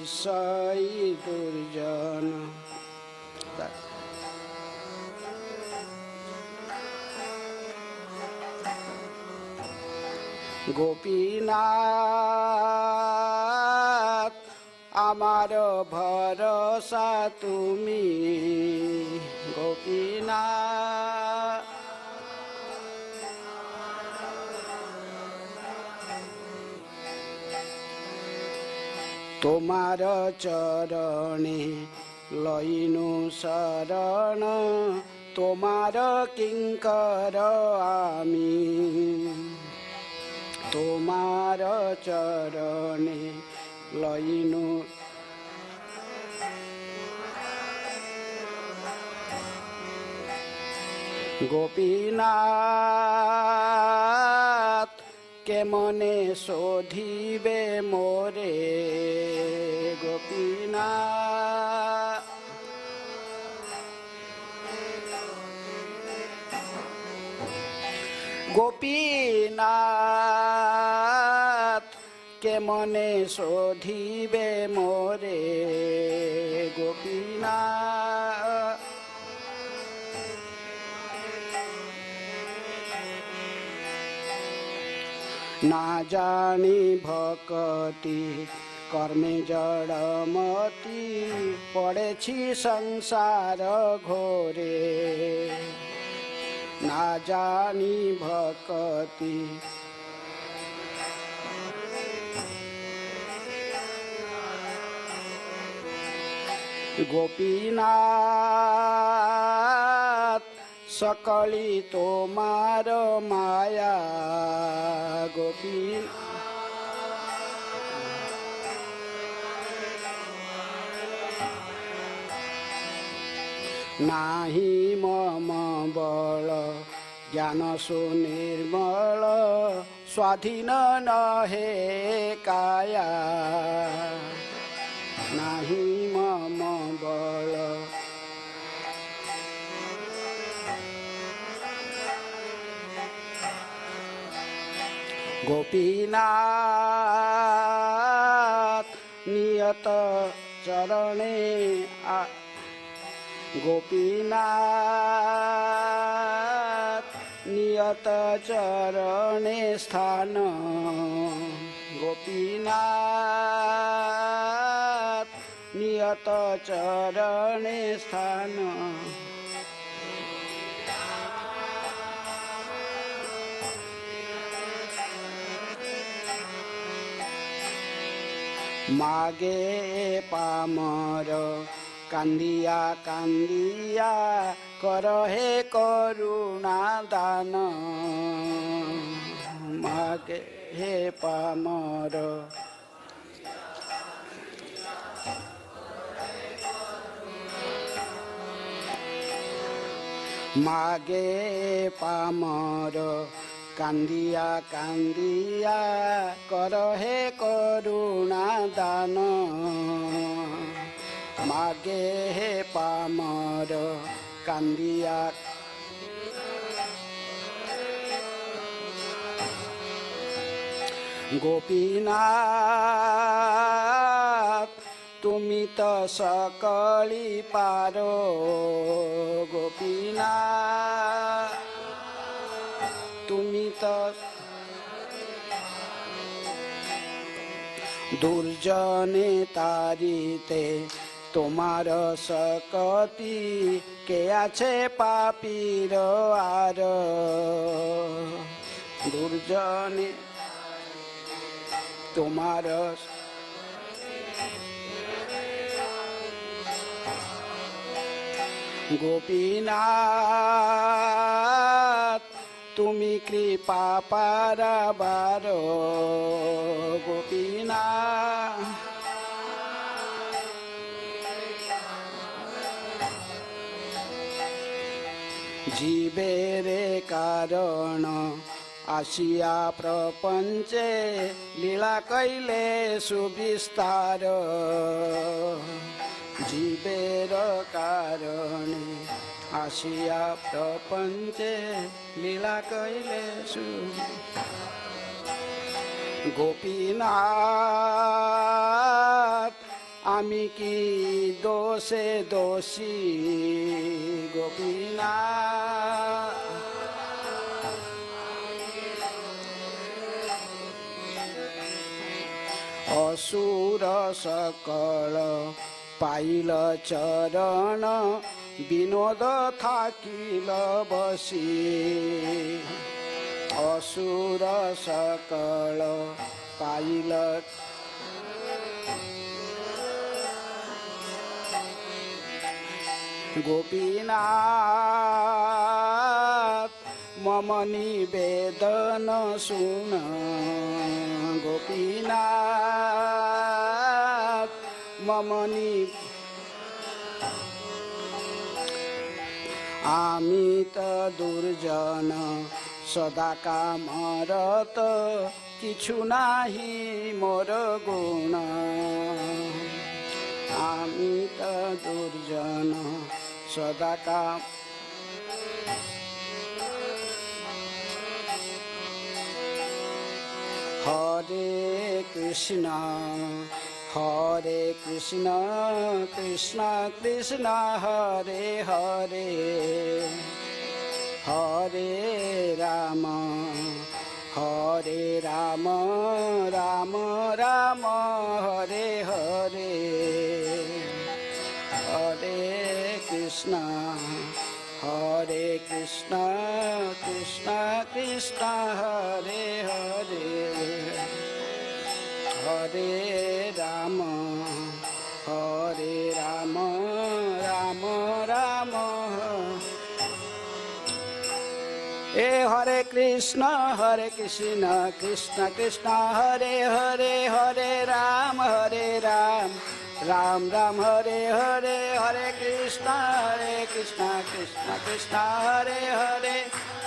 বিষয়ী দুর্জন। গোপীনাথ আমার ভরসা তুমি, গোপীনাথ তোমার চরণে লইনু শরণ, তোমার কিঙ্কর আমি। তোমার চরণে লইনু গোপীনাথ কেমনে শোধিবে মোরে, গোপীনাথ গোপীনাথ কেমনে শোধিবে মোরে, গোপীনাথ না জানি ভকতি কর্মে জড়মতি, পড়েছি সংসার ঘোরে। না জানি ভকতি গোপীনাথ সকলি তোমার মায়া, গোপীনাথ নাহি মম বল জ্ঞান সুনির্মল, স্বাধীন নহে কায়া। নাহি মম বল গোপীনাথ নিয়ত চরণে গোপীনাথ নিয়ত চরণে স্থান, গোপীনাথ নিয়ত চরণে স্থান। মাগে পামর কান্দিয়া কান্দিয়া করহে করুণা দান, মাগে হে পামর মাগে পামর কান্দিয়া কান্দিয়া করহে করুণা দান, মাগে হে পামর কান্দিয়া। গোপীনাথ তুমি তো সকলি পারো, গোপীনাথ তুমি তো দুর্জনে তারিতে তোমার শক্তি, কে আছে পাপীর আর। দুর্জনে তোমার গোপীনাথ তুমি কৃপা পারাবার, গোপীনাথ জীবের কারণ আসিয়া প্রপঞ্চে, লীলা কইলে সুবিস্তার। জীবের কারণে আসিয়া প্রপঞ্চে, লীলা কইলে গোপীনাথ আমি কি দোষে দোষী গোপীনাথ, অসুর সকল পাইল চরণ বিনোদ থাকিল বসি, অসুর সকল পাইল গোপীনাথ মম নিবেদন শুন, গোপীনাথ মম আমি তো দুর্জন সদা কামরত, কিছু নাহি মোর গুণ, আমি তো দুর্জন সদা কাম হরে কৃষ্ণ হরে কৃষ্ণ কৃষ্ণ কৃষ্ণ হরে হরে, হরে রাম রাম রাম হরে হরে, হরে কৃষ্ণ কৃষ্ণ কৃষ্ণ হরে হরে, হরে রাম রাম রাম এ হরে কৃষ্ণ কৃষ্ণ কৃষ্ণ হরে হরে, হরে রাম রাম রাম হরে হরে, হরে কৃষ্ণ কৃষ্ণ কৃষ্ণ হরে হরে,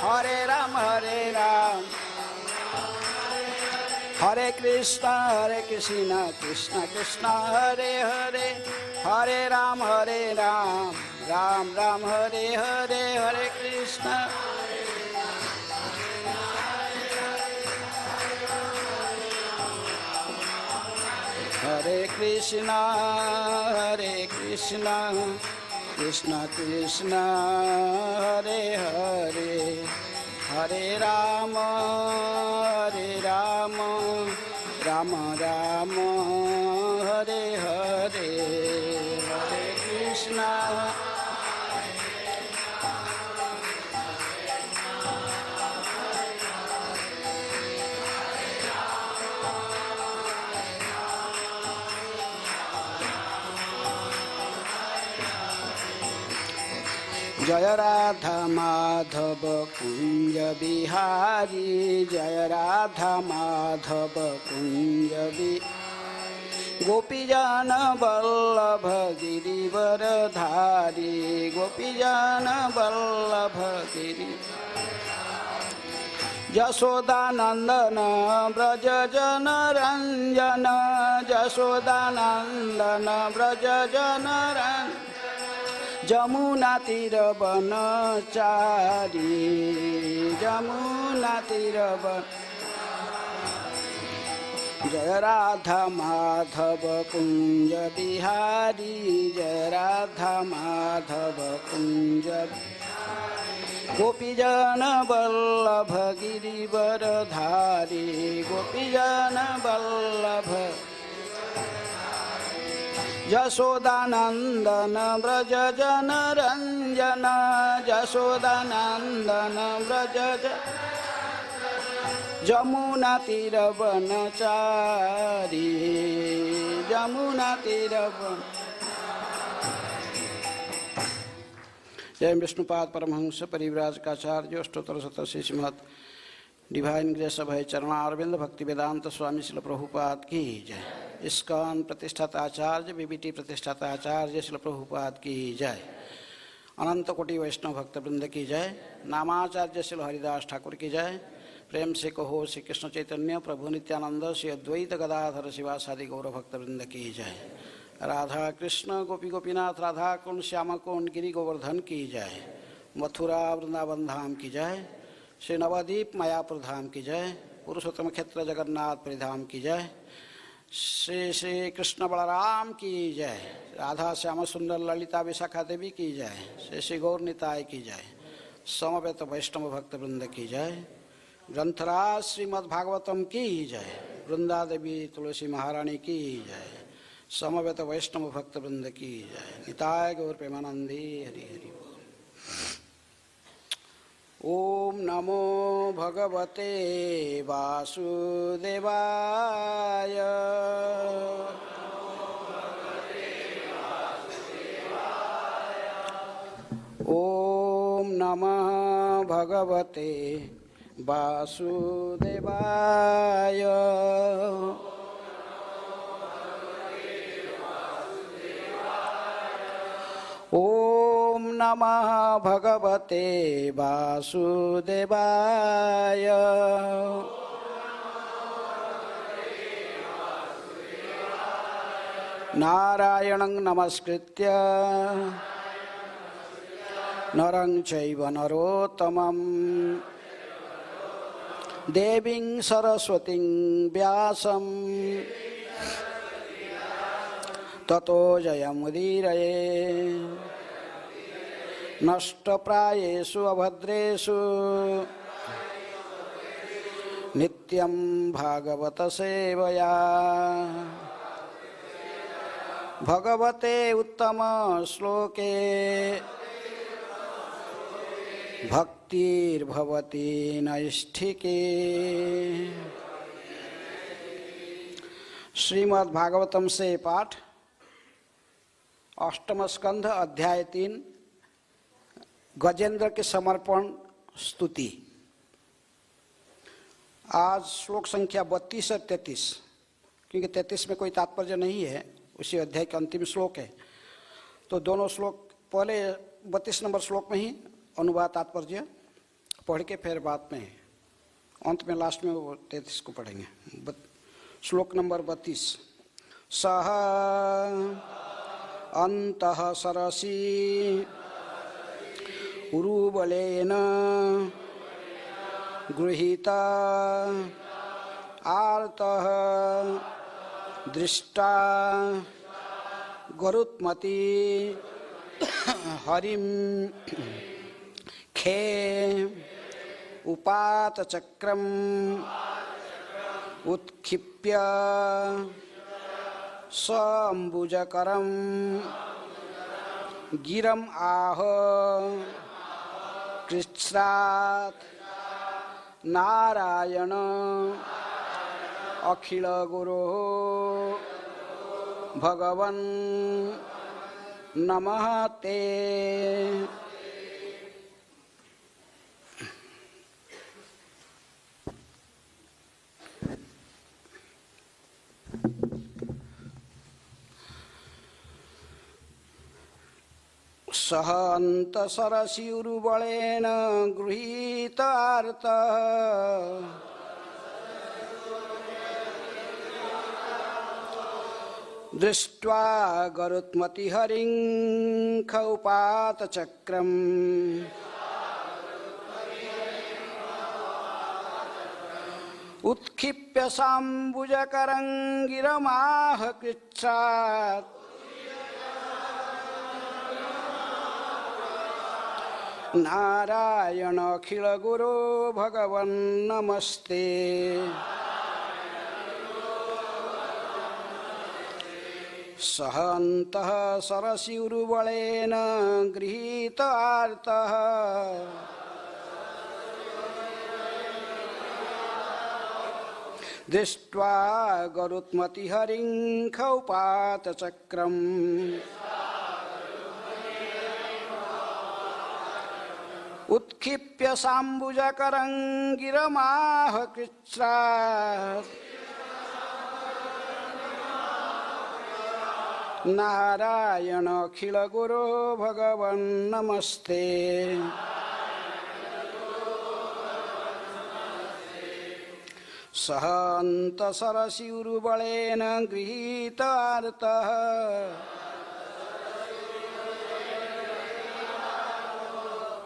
হরে রাম হরে কৃষ্ণ কৃষ্ণ কৃষ্ণ হরে হরে, হরে রাম রাম রাম হরে হরে, হরে কৃষ্ণ হরে কৃষ্ণ কৃষ্ণ কৃষ্ণ হরে হরে, হরে রাম রাম রাম হরে হরে, হরে কৃষ্ণ জয় রাধা মাধব কুঞ্জ বিহারী, জয় রাধা মাধব কুঞ্জ গোপীজন বল্লভ গিরিবরধারী, গোপীজন বল্লভ গিরি যশোদানন্দন ব্রজ জন রঞ্জন, যশোদানন্দন ব্রজ জন রঞ্জন, যমুনা তীর বনচারী, যমুনা তীর বন জয় রাধা মাধব কুঞ্জ বিহারী, জয় রাধা মাধব কুঞ্জ গোপীজন বল্লভ গিরিবরধারী, গোপীজন বল্লভ যশোদানন্দন ব্রজ জন রঞ্জন, যশোদানন্দন ব্রজ যমুনা তীর বনচারী, যমুনা তীর বন जय विष्णुपाद परमहंस परिव्राज काचार्य अष्टोत्तर शतशी श्रीमद डिवाइन ग्रेस अभय चरणारविंद भक्ति वेदांत स्वामी शिल प्रभुपाद की जय। इस्कॉन प्रतिष्ठाता आचार्य बीबीटी प्रतिष्ठाता आचार्य शिल प्रभुपाद की जय। अनंत कोटि वैष्णव भक्त वृंद की जय। नामाचार्य शिल हरिदास ठाकुर की जय। प्रेम से कहो श्री कृष्ण चैतन्य प्रभु नित्यानंद श्री अद्वैत गदाधर शिवासादि गौर भक्त वृंद की जय। राधा कृष्ण गोपी गोपीनाथ राधा कुंड श्यामा कुंड गिरी गोवर्धन की जय। मथुरा वृंदावन धाम की जय। श्री नवद्वीप मायापुर धाम की जय। पुरुषोत्तम क्षेत्र जगन्नाथ परिधाम की जय। श्री श्री कृष्ण बलराम की जय। राधा श्याम सुंदर ललिता विशाखा देवी की जय। श्री श्री गौर निताय की जय। समवेत वैष्णव भक्त वृंद की जय। ग्रंथराज श्रीमद्भागवतम की जय। वृंदा देवी तुलसी महारानी की जय। समवेत वैष्णव भक्त वृंद की जय। निताय गौर प्रेमानंदी हरि हरि बोल। ओम नमो भगवते वासुदेवाय। ओम नमः भगवते वासुदेवाय। ओम नमः भगवते वासुदेवाय। नारायणं नमस्कृत्य नरं चैव नरोत्तमं देवीं सरस्वतीं व्यासं ततो जयमुदीरये। नष्टप्रायेषु अभद्रेषु नित्यं भागवत सेवया। भगवते उत्तम श्लोके भक्तिर्भवति नैष्ठिके। श्रीमद् भागवतम से पाठ, अष्टम स्कंध, अध्याय 3, गजेंद्र के समर्पण स्तुति। आज श्लोक संख्या 32 और 33, क्योंकि 33 में कोई तात्पर्य नहीं है, उसी अध्याय के अंतिम श्लोक है, तो दोनों श्लोक पहले 32 नंबर श्लोक में ही अनुवाद तात्पर्य पढ़ के फिर बाद में अंत में लास्ट में वो 33 को पढ़ेंगे। श्लोक नंबर 32। सह अंतः सरसी उरुबलेन गृहीता आर्तः दृष्टा गरुत्मती हरिं खे उपात चक्रम उत्क्षिप्य सम्बुजकरं गिरम आह कृच्छ्रात् नारायण अखिल गुरो भगवन् नमः ते। सह अंतसरसिरुबलेन गृहीतार्तः दृष्ट्वा गरुत्मति हरिं खौपात चक्रम् उत्क्षिप्य साम्बुजकरं गिरमाह कृच्छ्रात् नारायण अखिल गुरो भगवन् नमस्ते। सह अंतः सरसिरुबलेन गृहीतार्तः दृष्ट्वा गरुत्मति हरिं खौपात चक्रम् उत्क्षिप्य साम्बुजकरं गिरमाह कृच्छ्रात् नारायण अखिल गुरो भगवन् नमस्ते। सह अंतसरसिरुबलेन गृहीतार्तः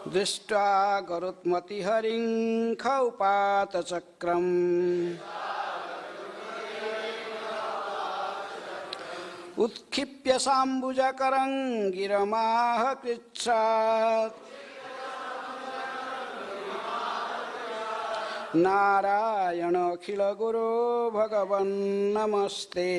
दृष्ट्वा गरुत्मति हरिं खौपात चक्रम् उत्क्षिप्य साम्बुजकरं गिरमाह कृच्छ्रात् नारायण अखिल गुरो भगवन् नमस्ते।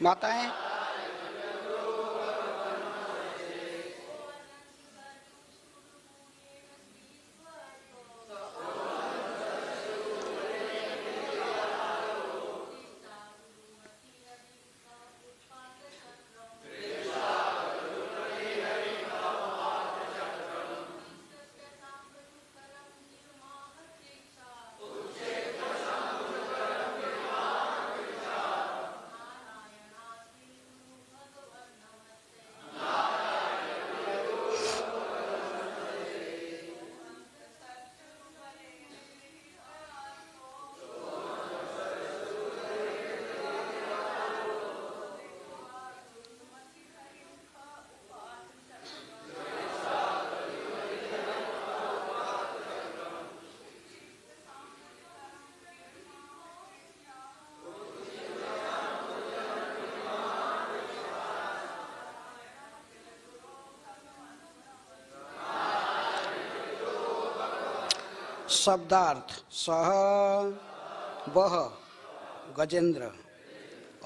माताएं शब्दार्थ सह वह गजेंद्र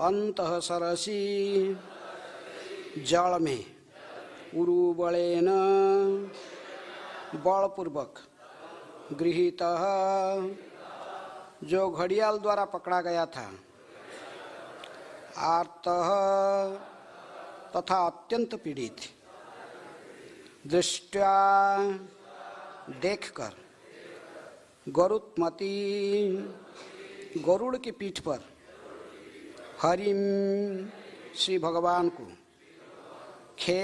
अंतः सरसी जल में उरुबलेन बलपूर्वक गृहीतः जो घड़ियाल द्वारा पकड़ा गया था, आर्तः तथा अत्यंत पीड़ित, दृष्ट्या देखकर, गरुत्मती गरुड़ की पीठ पर, हरिम श्री भगवान को, खे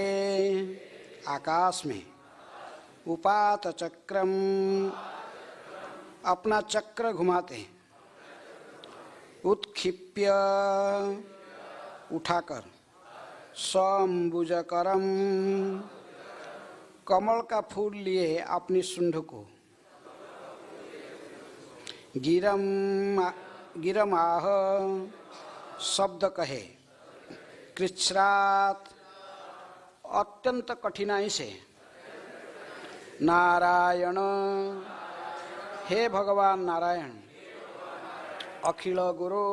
आकाश में, उपात चक्रम अपना चक्र घुमाते, उत्क्षिप्य उठाकर, समभुजकरम कमल का फूल लिए अपनी सुंड को, गिरमाह शब्द कहे, कृच्छ्रात अत्यंत कठिनाई से, नारायण हे भगवान नारायण, अखिल गुरु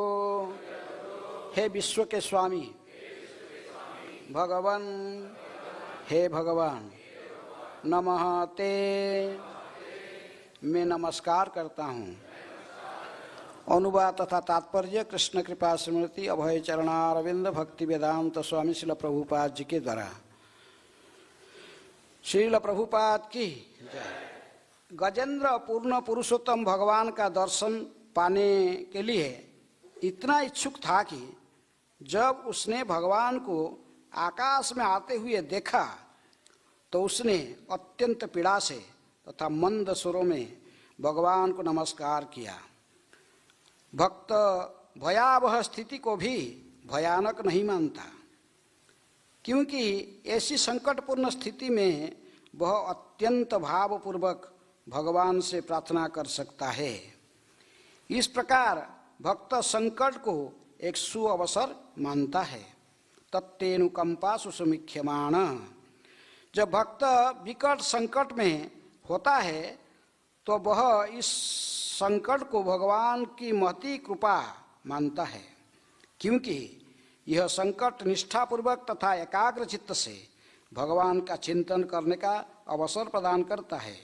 हे विश्व के स्वामी, भगवान हे भगवान, नमः ते मैं नमस्कार करता हूँ। अनुवाद तथा तात्पर्य कृष्ण कृपा स्मृति अभय चरणारविंद भक्ति वेदांत स्वामी श्रील प्रभुपाद जी के द्वारा। श्रील प्रभुपाद की जय। गजेंद्र पूर्ण पुरुषोत्तम भगवान का दर्शन पाने के लिए इतना इच्छुक था कि जब उसने भगवान को आकाश में आते हुए देखा तो उसने अत्यंत पीड़ा से तथा मंद स्वरों में भगवान को नमस्कार किया। भक्त भयावह स्थिति को भी भयानक नहीं मानता, क्योंकि ऐसी संकटपूर्ण स्थिति में वह अत्यंत भावपूर्वक भगवान से प्रार्थना कर सकता है। इस प्रकार भक्त संकट को एक सुअवसर मानता है। तत्तेनुकंपा सुसमीक्ष्यमाण। जब भक्त विकट संकट में होता है तो वह इस संकट को भगवान की महती कृपा मानता है, क्योंकि यह संकट निष्ठापूर्वक तथा एकाग्र चित्त से भगवान का चिंतन करने का अवसर प्रदान करता है।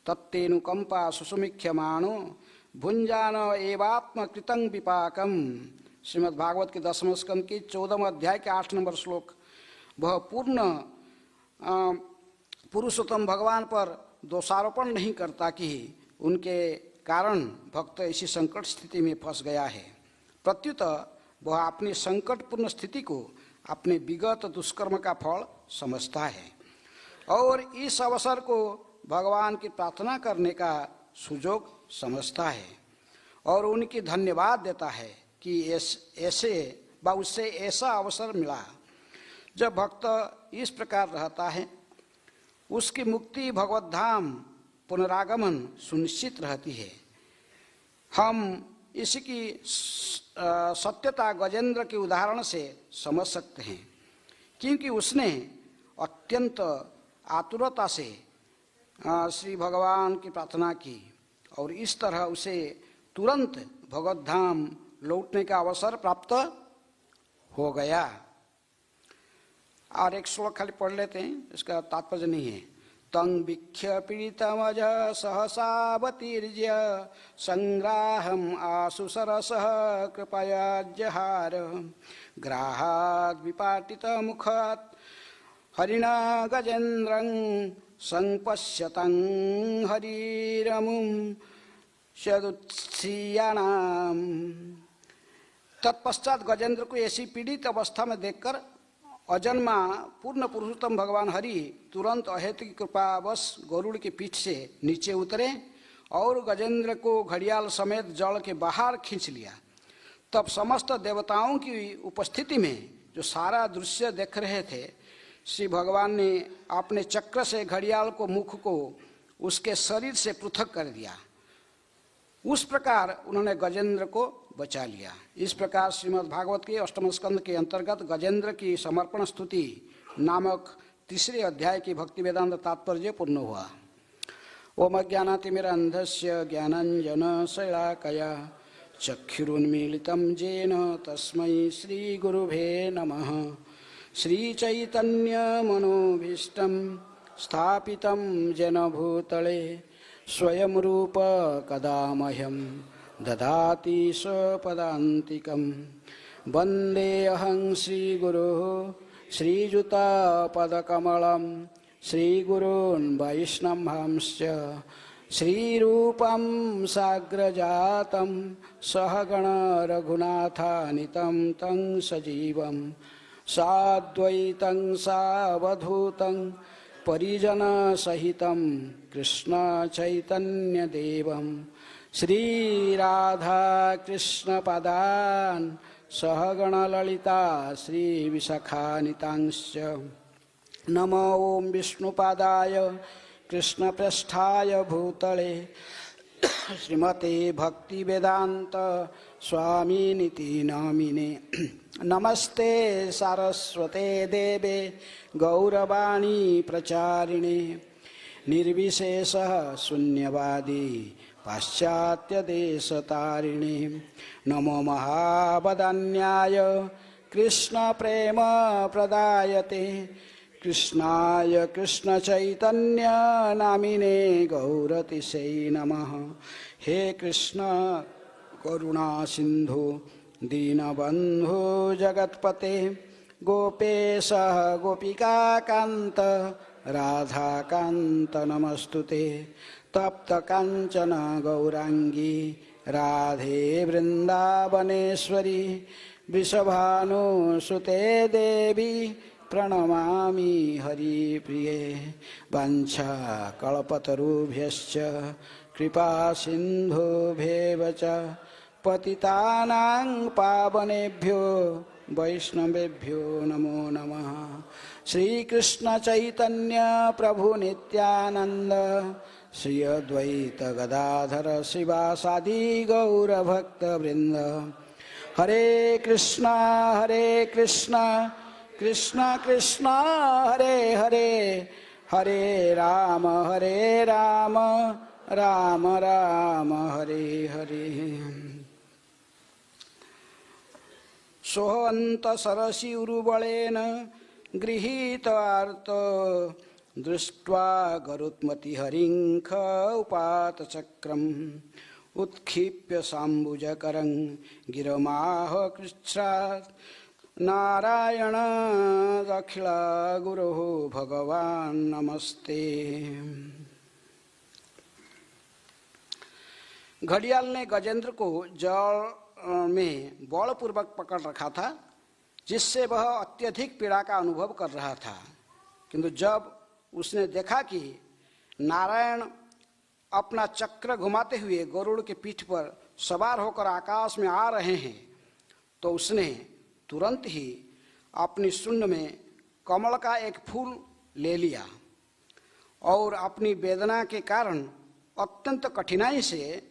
तत्तेनुकंपा सुसमीक्ष्यमाणो भुंजान एवात्म कृतं विपाकम। श्रीमद् भागवत के 10वें स्कंद की 14वें अध्याय के 8 नंबर श्लोक। वह पूर्ण पुरुषोत्तम भगवान पर दोषारोपण नहीं करता कि उनके कारण भक्त ऐसी संकट स्थिति में फंस गया है। प्रत्युत वह अपनी संकटपूर्ण स्थिति को अपने विगत दुष्कर्म का फल समझता है और इस अवसर को भगवान की प्रार्थना करने का सुयोग समझता है और उनकी धन्यवाद देता है कि ऐसे व उससे ऐसा अवसर मिला। जब भक्त इस प्रकार रहता है, उसकी मुक्ति भगवत धाम पुनरागमन सुनिश्चित रहती है। हम इसकी सत्यता गजेंद्र के उदाहरण से समझ सकते हैं, क्योंकि उसने अत्यंत आतुरता से श्री भगवान की प्रार्थना की और इस तरह उसे तुरंत भगवत धाम लौटने का अवसर प्राप्त हो गया। और एक श्लोक खाली पढ़ लेते हैं, इसका तात्पर्य नहीं है। तं वीक्ष्य पीडितमज सहसावतीर्य संग्राहम् आशु सरसः कृपया जहार। ग्राहाद् विपाटितमुखात् हरिणा गजेन्द्रं संपश्यतं हरिरमुं सदुत्सीयानाम्। तत्पश्चात गजेंद्र को ऐसी पीड़ित अवस्था में देखकर अजन्मा पूर्ण पुरुषोत्तम भगवान हरि तुरंत अहेतु की कृपावश गरुड़ की पीठ से नीचे उतरे और गजेंद्र को घड़ियाल समेत जल के बाहर खींच लिया। तब समस्त देवताओं की उपस्थिति में जो सारा दृश्य देख रहे थे, श्री भगवान ने अपने चक्र से घड़ियाल को मुख को उसके शरीर से पृथक कर दिया। उस प्रकार उन्होंने गजेंद्र को बचा लिया। इस प्रकार श्रीमद् भागवत के 8वें स्कंद के अंतर्गत गजेंद्र की समर्पण स्तुति नामक 3 अध्याय की भक्ति वेदांत तात्पर्य पूर्ण हुआ। ओम अज्ञानातिमिरान्धस्य ज्ञानाञ्जनशलाकया चक्षुरुन्मीलितं येन तस्मै श्रीगुरुवे नमः। श्रीचैतन्यमनोभीष्टं स्थापितं येन भूतले स्वयं रूप कदा मह्यं ददाति स्वपदान्तिकं। वन्देऽहं श्रीगुरुः श्रीयुतापदकमलं श्रीगुरून् वैष्णवांश्च श्रीरूपं साग्रजातं सहगण रघुनाथानितं तं सजीवं साद्वैतं सावधूतं परिजनसहितं कृष्ण चैतन्यदेवं श्रीराधाकृष्णपदान् सहगणललिता श्रीविशाखान्वितांश्च। नमो ॐ विष्णुपादाय कृष्णप्रेष्ठाय भूतले श्रीमते भक्तिवेदान्त स्वामिनिति नामिने। नमस्ते सारस्वते देवे गौरवाणी प्रचारिणे निर्विशेषः शून्यवादी पाश्चात्यदेशतारिणे। नमो महावदान्याय कृष्णप्रेमप्रदायते कृष्णाय कृष्णचैतन्य नामिने गौरतिशै नमः। हे कृष्ण करुणा सिन्धु दीनबन्धु जगत्पते गोपेश गोपिकाकान्त राधाकान्त नमस्तुते। तप्त कांचन गौरांगी राधे वृंदावनेश्वरी वृषभानुसुते देवी प्रणमामि हरिप्रिये। वाञ्छा कल्पतरुभ्यश्च कृपा सिन्धुभ्येव च पतितानां पावनेभ्यो वैष्णवेभ्यो नमो नमः। श्री कृष्ण चैतन्य प्रभु नित्यानंद श्री अद्वैत गदाधर शिवासादि गौर भक्त वृंद। हरे कृष्णा कृष्ण कृष्ण हरे हरे, हरे राम राम राम हरे हरे। सोहंत सरसी उरुबलेन गृहीतार्थ दृष्ट्वा गरुत्मति हरिंख उपात चक्रम उत्क्षिप्य साम्बुजकरं गिरमाह कृच्छ्रात् नारायण अखिल गुरु भगवान नमस्ते। घड़ियाल ने गजेंद्र को जल में बलपूर्वक पकड़ रखा था, जिससे वह अत्यधिक पीड़ा का अनुभव कर रहा था। किंतु जब उसने देखा कि नारायण अपना चक्र घुमाते हुए गरुड़ के पीठ पर सवार होकर आकाश में आ रहे हैं, तो उसने तुरंत ही अपनी सुंड में कमल का एक फूल ले लिया और अपनी वेदना के कारण अत्यंत कठिनाई से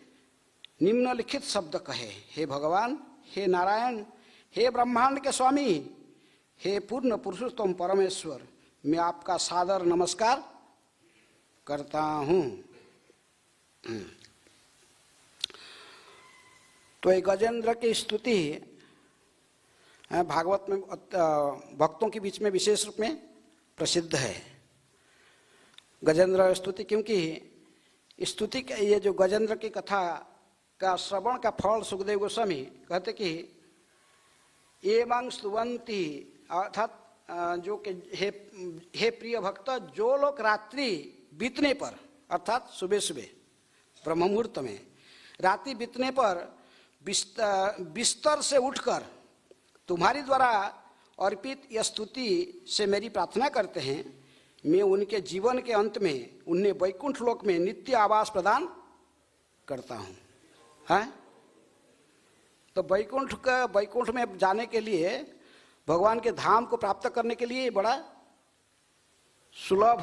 निम्नलिखित शब्द कहे, हे भगवान, हे नारायण, हे ब्रह्मांड के स्वामी, हे पूर्ण पुरुषोत्तम परमेश्वर, मैं आपका सादर नमस्कार करता हूँ। तो ये गजेंद्र की स्तुति भागवत में भक्तों के बीच में विशेष रूप में प्रसिद्ध है। गजेंद्र स्तुति, क्योंकि स्तुति ये जो गजेंद्र की कथा का श्रवण का फल सुखदेव गोस्वामी कहते कि एवं स्तुवंती, अर्थात जो कि हे प्रिय भक्त, जो लोग रात्रि बीतने पर, अर्थात सुबह सुबह ब्रह्म मुहूर्त में रात्रि बीतने पर बिस्तर से उठकर तुम्हारी द्वारा अर्पित यह स्तुति से मेरी प्रार्थना करते हैं, मैं उनके जीवन के अंत में उन्हें वैकुंठ लोक में नित्य आवास प्रदान करता हूँ। हैं? तो वैकुंठ में जाने के लिए, भगवान के धाम को प्राप्त करने के लिए बड़ा सुलभ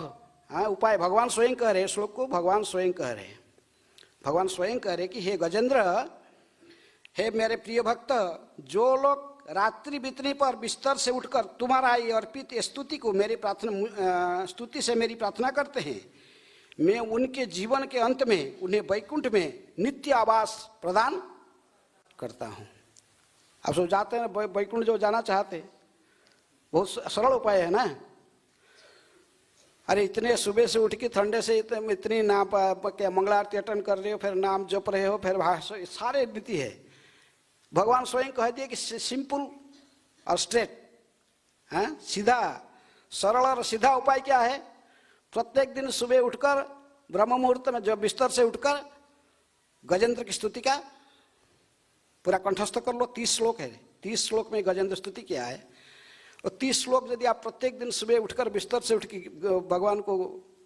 उपाय भगवान स्वयं कह रहे। श्लोक को भगवान स्वयं कह रहे। भगवान स्वयं कह रहे कि हे गजेंद्र, हे मेरे प्रिय भक्त, जो लोग रात्रि बीतने पर बिस्तर से उठकर तुम्हारा ये अर्पित स्तुति को मेरी प्रार्थना स्तुति से मेरी प्रार्थना करते हैं, मैं उनके जीवन के अंत में उन्हें वैकुंठ में नित्य आवास प्रदान करता हूँ। आप सब जाते हैं वैकुंठ जो जाना चाहते, बहुत सरल उपाय है ना। अरे इतने सुबह से उठ के ठंडे से इतनी नाम क्या मंगला आरती अटेंड कर रहे हो, फिर नाम जप रहे हो, फिर सारे रीति है। भगवान स्वयं कह दिए कि सिंपल और स्ट्रेट, सीधा सरल और सीधा उपाय क्या है? प्रत्येक दिन सुबह उठकर ब्रह्म मुहूर्त में जब बिस्तर से उठकर गजेंद्र की स्तुति का पूरा कंठस्थ कर लो। 30 श्लोक है, 30 श्लोक में गजेंद्र स्तुति क्या है। और 30 श्लोक यदि आप प्रत्येक दिन सुबह उठकर बिस्तर से उठ के भगवान को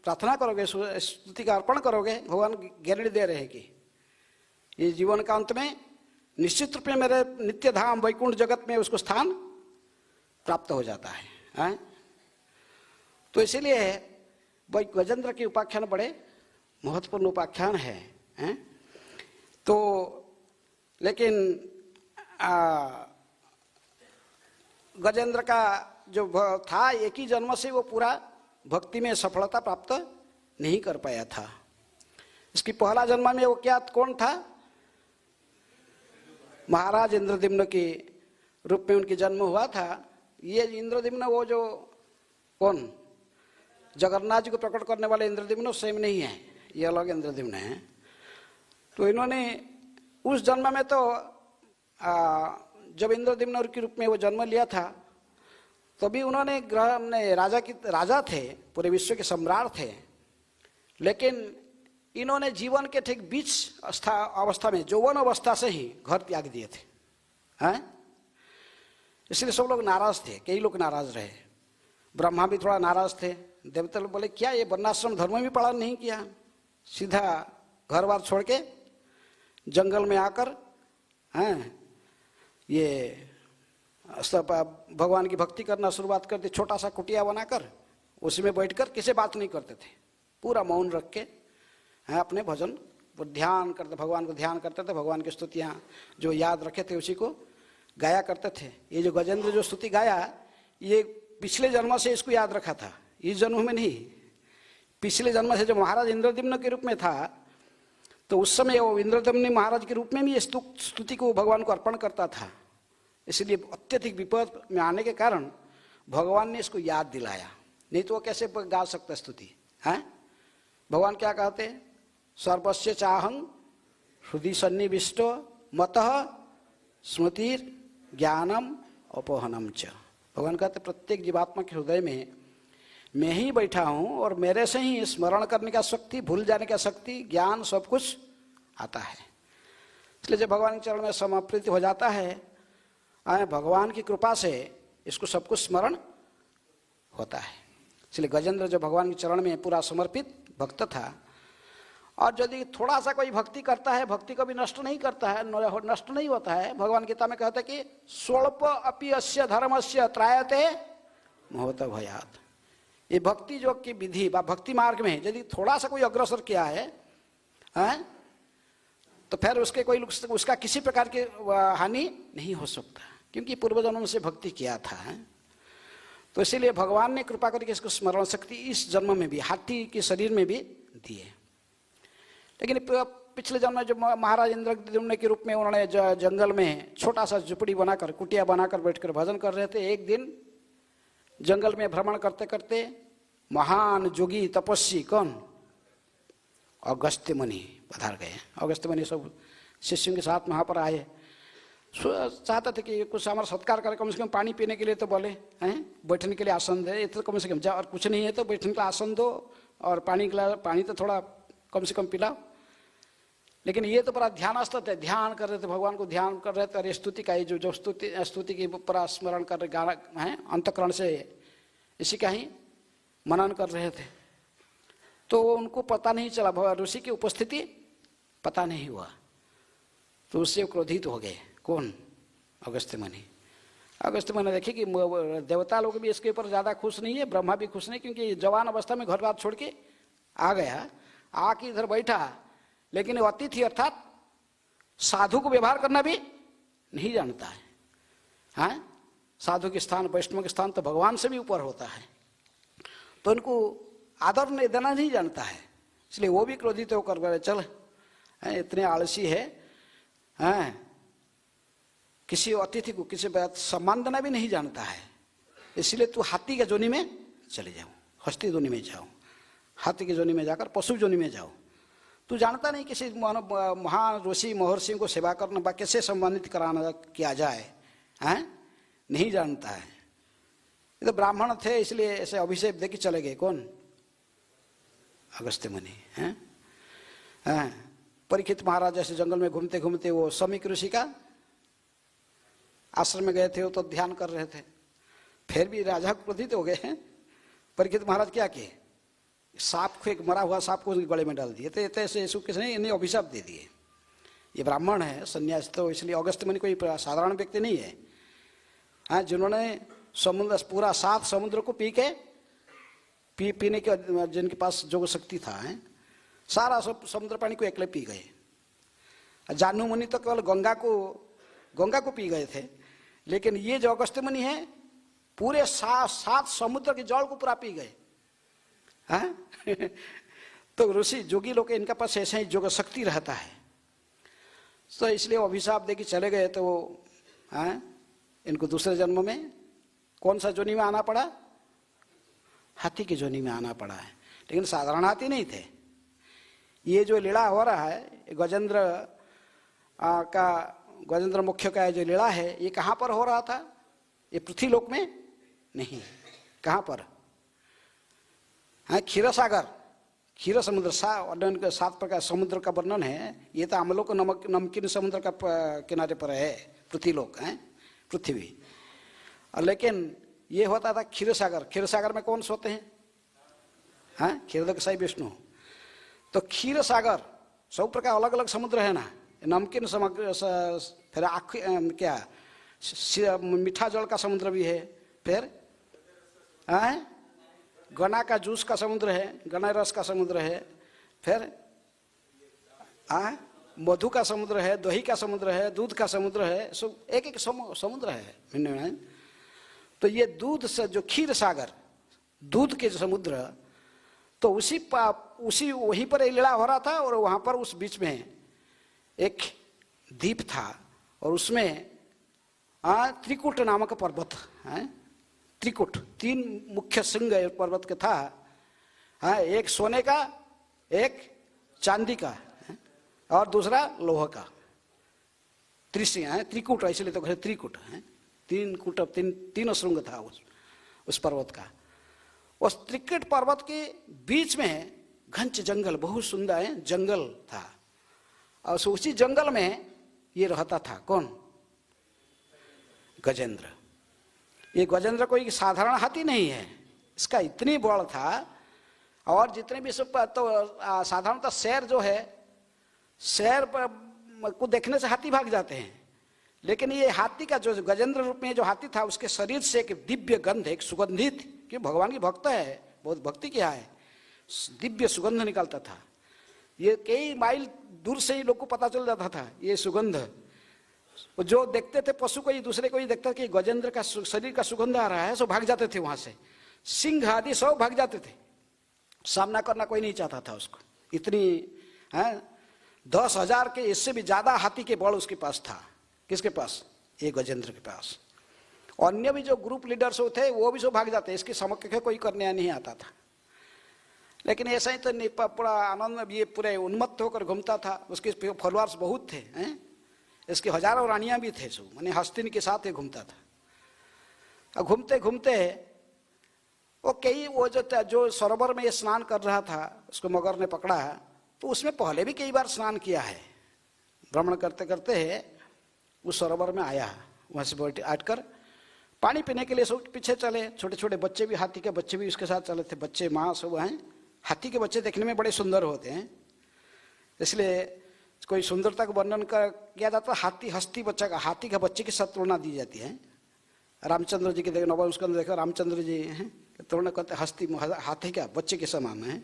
प्रार्थना करोगे, स्तुति का अर्पण करोगे, भगवान गारंटी दे रहे हैं कि ये जीवन का अंत में निश्चित रूप में मेरे नित्य धाम वैकुंठ जगत में उसको स्थान प्राप्त हो जाता है। तो इसीलिए गजेंद्र की उपाख्यान बड़े महत्वपूर्ण उपाख्यान है। तो लेकिन गजेंद्र का जो था, एक ही जन्म से वो पूरा भक्ति में सफलता प्राप्त नहीं कर पाया था। इसकी पहला जन्म में वो कौन था? महाराज इंद्रद्युम्न के रूप में उनकी जन्म हुआ था। ये इंद्रद्युम्न वो जो कौन जगन्नाथ जी को प्रकट करने वाले इंद्रद्युम्न सेम नहीं है, ये अलग इंद्रद्युम्न है। तो इन्होंने उस जन्म में तो जब इंद्रद्युम्न के रूप में वो जन्म लिया था, तभी उन्होंने ग्रह में राजा थे, पूरे विश्व के सम्राट थे। लेकिन इन्होंने जीवन के ठीक बीच अवस्था में, यौवन अवस्था से ही घर त्याग दिए थे। हैं? इसलिए सब लोग नाराज थे, कई लोग नाराज रहे। ब्रह्मा भी थोड़ा नाराज थे। देवता लोग बोले क्या ये वर्णाश्रम धर्म भी पालन नहीं किया, सीधा घर बार छोड़ के जंगल में आकर हैं, ये सब भगवान की भक्ति करना शुरुआत करते, छोटा सा कुटिया बनाकर उसमें बैठकर किसी बात नहीं करते थे, पूरा मौन रख के हैं अपने भजन वो ध्यान करते, भगवान को ध्यान करते थे, भगवान की स्तुतियाँ जो याद रखे थे उसी को गाया करते थे। ये जो गजेंद्र जो स्तुति गाया ये पिछले जन्म से इसको याद रखा था, इस जन्म में नहीं। पिछले जन्म से जो महाराज इंद्रद्युम्न के रूप में था तो उस समय वो इंद्रद्युम्न महाराज के रूप में भी स्तुति को भगवान को अर्पण करता था। इसलिए अत्यधिक विपद में आने के कारण भगवान ने इसको याद दिलाया, नहीं तो वो कैसे गा सकता स्तुति है। भगवान क्या कहते, सर्वस्य चाहं हृदय सन्निविष्टो मतः स्मृतिर ज्ञानम अपोहनम च। भगवान कहते प्रत्येक जीवात्मा के हृदय में मैं ही बैठा हूँ और मेरे से ही स्मरण करने का शक्ति, भूल जाने का शक्ति, ज्ञान सब कुछ आता है। इसलिए जब भगवान के चरण में समर्पित हो जाता है, भगवान की कृपा से इसको सब कुछ स्मरण होता है। इसलिए गजेंद्र जो भगवान के चरण में पूरा समर्पित भक्त था, और यदि थोड़ा सा कोई भक्ति करता है, भक्ति को भी नष्ट नहीं करता है, नष्ट नहीं होता है। भगवान गीता में कहता है कि स्वल्प अपि अस्य धर्मस्य त्रायते महत भयात्। ये भक्ति जो की विधि भक्ति मार्ग में यदि थोड़ा सा कोई अग्रसर किया है तो फिर उसके कोई उसका किसी प्रकार की हानि नहीं हो सकता, क्योंकि पूर्व जन्म से भक्ति किया था। तो इसीलिए भगवान ने कृपा करके इसको स्मरण शक्ति इस जन्म में भी, हाथी के शरीर में भी दिए। लेकिन पिछले जन्म में जो महाराज इंद्रद्युम्न के रूप में उन्होंने जंगल में छोटा सा झुपड़ी बनाकर, कुटिया बनाकर बैठकर भजन कर रहे थे। एक दिन जंगल में भ्रमण करते करते महान जोगी तपस्वी कौन, अगस्त्य मुनि पधार गए। अगस्त्य मुनि सब शिष्यों के साथ वहाँ पर आए, चाहते थे कि कुछ हमारा सत्कार करे, कम से कम पानी पीने के लिए तो बोले हैं, बैठने के लिए आसन दे, तो कम से कम और कुछ नहीं है तो बैठने के लिए आसन दो और पानी तो थोड़ा कम से कम पिलाओ। लेकिन ये तो बड़ा ध्यानस्थ थे, ध्यान कर रहे थे, भगवान को ध्यान कर रहे थे, और स्तुति का जो स्तुति की पूरा स्मरण कर रहे, गाना है अंतकरण से इसी का ही मनन कर रहे थे। तो उनको पता नहीं चला, ऋषि की उपस्थिति पता नहीं हुआ, तो उससे क्रोधित हो गए। कौन, अगस्त्य मुनि। अगस्त्य मुनि देखे कि देवता लोग भी इसके ऊपर ज़्यादा खुश नहीं है, ब्रह्मा भी खुश नहीं, क्योंकि जवान अवस्था में घर बार छोड़ के आ गया, आके इधर बैठा, लेकिन अतिथि अर्थात साधु को व्यवहार करना भी नहीं जानता है। हाँ, साधु के स्थान, वैष्णव के स्थान तो भगवान से भी ऊपर होता है, तो उनको आदर नहीं देना नहीं जानता है। इसलिए वो भी क्रोधित होकर बोले, चल इतने आलसी है, हाँ, किसी अतिथि को किसी बात सम्मान देना भी नहीं जानता है, इसलिए तू हाथी के जोनी में चले जाओ, हस्ती जोनी में जाओ, हाथी की जोनी में जाकर पशु जोनी में जाओ। तू जानता नहीं किसी महान ऋषि महर्षियों को सेवा करना बा कैसे सम्मानित कराना किया जाए, हैं, नहीं जानता है। ये तो ब्राह्मण थे, इसलिए ऐसे अभिषेक दे के चले गए। कौन, अगस्त्य मुनि। हैं, परीक्षित महाराज जैसे जंगल में घूमते घूमते वो समीक ऋषि का आश्रम में गए थे, वो तो ध्यान कर रहे थे, फिर भी राजा क्रोधित हो गए हैं। परीक्षित महाराज क्या किए, सांप को, एक मरा हुआ सांप को उसके गले में डाल दिए, तो ऐसे किसने इन्हें अभिशाप दे दिए। ये ब्राह्मण है, सन्यासी, तो इसलिए अगस्त्य मुनि कोई साधारण व्यक्ति नहीं है। हाँ, जिन्होंने समुद्र पूरा 7 समुद्र को पीने के जिनके पास जो शक्ति था, है, सारा सब समुद्र पानी को अकेले पी गए। जानु मुनि तो केवल गंगा को पी गए थे, लेकिन ये जो अगस्त्य मुनि है पूरे 7 समुद्र के जल को पूरा पी गए। हाँ तो ऋषि जोगी लोग इनका पास ऐसा ही जो शक्ति रहता है, तो इसलिए अभिशाप दे के चले गए। तो हाँ, इनको दूसरे जन्म में कौन सा जोनी में आना पड़ा, हाथी की जोनी में आना पड़ा है। लेकिन साधारण हाथी नहीं थे। ये जो लीला हो रहा है, गजेंद्र मुख्य का जो लीला है, ये कहाँ पर हो रहा था, ये पृथ्वी लोक में नहीं, कहाँ पर, हाँ, क्षीर समुद्र 7 प्रकार समुद्र का वर्णन है। ये तो हम लोग को नमकीन समुद्र का किनारे पर है पृथ्वी लोक, है पृथ्वी। और लेकिन ये होता था क्षीर सागर में कौन सोते हैं, हाँ, क्षीरद साई विष्णु। तो क्षीर सागर सब प्रकार अलग अलग समुद्र है ना, नमकीन फिर क्या मीठा जल का समुद्र भी है, फिर गन्ना का जूस का समुद्र है, गन्ना रस का समुद्र है, फिर मधु का समुद्र है, दही का समुद्र है, दूध का समुद्र है, सब एक एक समुद्र है भिन्न। तो ये दूध से जो क्षीर सागर, दूध के समुद्र, तो उसी वहीं पर लीला हो रहा था। और वहां पर उस बीच में एक द्वीप था और उसमें त्रिकुट नामक पर्वत है। त्रिकुट, 3 मुख्य श्रृंग पर्वत के था। एक सोने का, एक चांदी का और दूसरा लोह का। त्रिकुट, इसलिए तो त्रिकुट है। 3 श्रृंग था उस पर्वत का। उस त्रिकुट पर्वत के बीच में घंच जंगल, बहुत सुंदर है जंगल था। और उसी जंगल में ये रहता था। कौन? गजेंद्र। ये गजेंद्र कोई साधारण हाथी नहीं है, इसका इतनी बड़ था। और जितने भी सब तो साधारणतः शेर जो है, शेर को देखने से हाथी भाग जाते हैं, लेकिन ये हाथी का जो गजेंद्र रूप में जो हाथी था, उसके शरीर से एक दिव्य गंध, एक सुगंधित, कि भगवान की भक्त है, बहुत भक्ति किया है, दिव्य सुगंध निकलता था। ये कई माइल दूर से ही लोग को पता चल जाता था ये सुगंध। जो देखते थे पशु को ही, दूसरे को ही देखता कि गजेंद्र का शरीर का सुगंध आ रहा है, सब भाग जाते थे वहां से। सिंह आदि सब भाग जाते थे, सामना करना कोई नहीं चाहता था उसको। इतनी 10,000 के इससे भी ज्यादा हाथी के बल उसके पास था। किसके पास? ये गजेंद्र के पास। अन्य भी जो ग्रुप लीडर्स थे वो भी सब भाग जाते, इसके समकक्ष कोई करने नहीं आता था। लेकिन ऐसा ही तो पूरा आनंद में ये पूरे उन्मत्त होकर घूमता था। उसके फॉलोअर्स बहुत थे, इसके हजारों रानियां भी थे, सब माने हस्तिन के साथ ही घूमता था। और घूमते घूमते वो जो सरोवर में ये स्नान कर रहा था, उसको मगर ने पकड़ा। तो उसमें पहले भी कई बार स्नान किया है। भ्रमण करते करते उस सरोवर में आया, वहां से बैठकर पानी पीने के लिए सब पीछे चले। छोटे छोटे बच्चे भी, हाथी के बच्चे भी उसके साथ चले थे। बच्चे, माँ सब हैं। हाथी के बच्चे देखने में बड़े सुंदर होते हैं, इसलिए कोई सुंदरता का वर्णन किया जाता है हाथी हस्ती बच्चा का, हाथी के बच्चे की साथ तुलना दी जाती है। रामचंद्र जी के देखो, नवम स्कंद देखो, रामचंद्र जी हैं, तुलना करते हस्ती हाथी का बच्चे के समान है।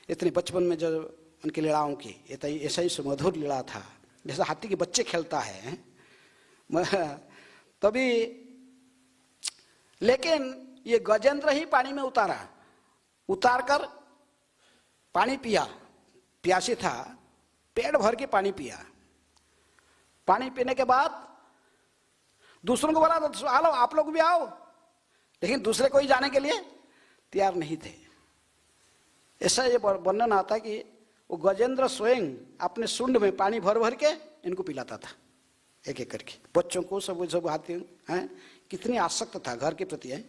इतने बचपन में जो उनकी लीलाओं की, ऐसा ही सुमधुर लीला था, जैसा हाथी के बच्चे खेलता है तभी। लेकिन ये गजेंद्र ही पानी में उतार कर पानी पिया। प्यासी था, पेट भर के पानी पिया। पानी पीने के बाद दूसरों को बोला, आओ आप लोग भी आओ, लेकिन दूसरे कोई जाने के लिए तैयार नहीं थे। ऐसा ये वर्णन आता है कि वो गजेंद्र स्वयं अपने सुंड में पानी भर भर के इनको पिलाता था, एक एक करके। बच्चों को सब हाथी हैं, कितनी आसक्त था घर के प्रति है,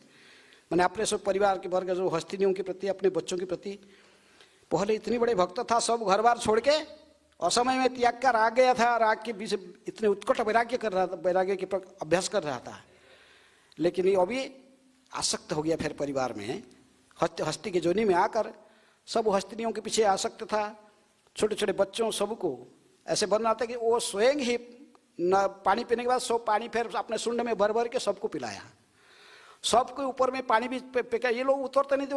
मैंने अपने सब परिवार के वर्ग जो हस्तिनियों के प्रति, अपने बच्चों के प्रति। पहले इतनी बड़े भक्त था, सब घर बार छोड़ के असमय में त्याग कर आ गया था। राग के बीच इतने उत्कट वैराग्य कर रहा था, वैराग्य के अभ्यास कर रहा था। लेकिन ये अभी आसक्त हो गया फिर परिवार में, हस्ती के जोनी में आकर सब हस्तिनियों के पीछे आसक्त था। छोटे छोटे बच्चों सबको ऐसे बनना था कि वो स्वयं ही न पानी पीने के बाद सब पानी फिर अपने सुंड में भर भर के सबको पिलाया। सबके ऊपर में पानी भी फेंका। ये लोग उतरते नहीं थे,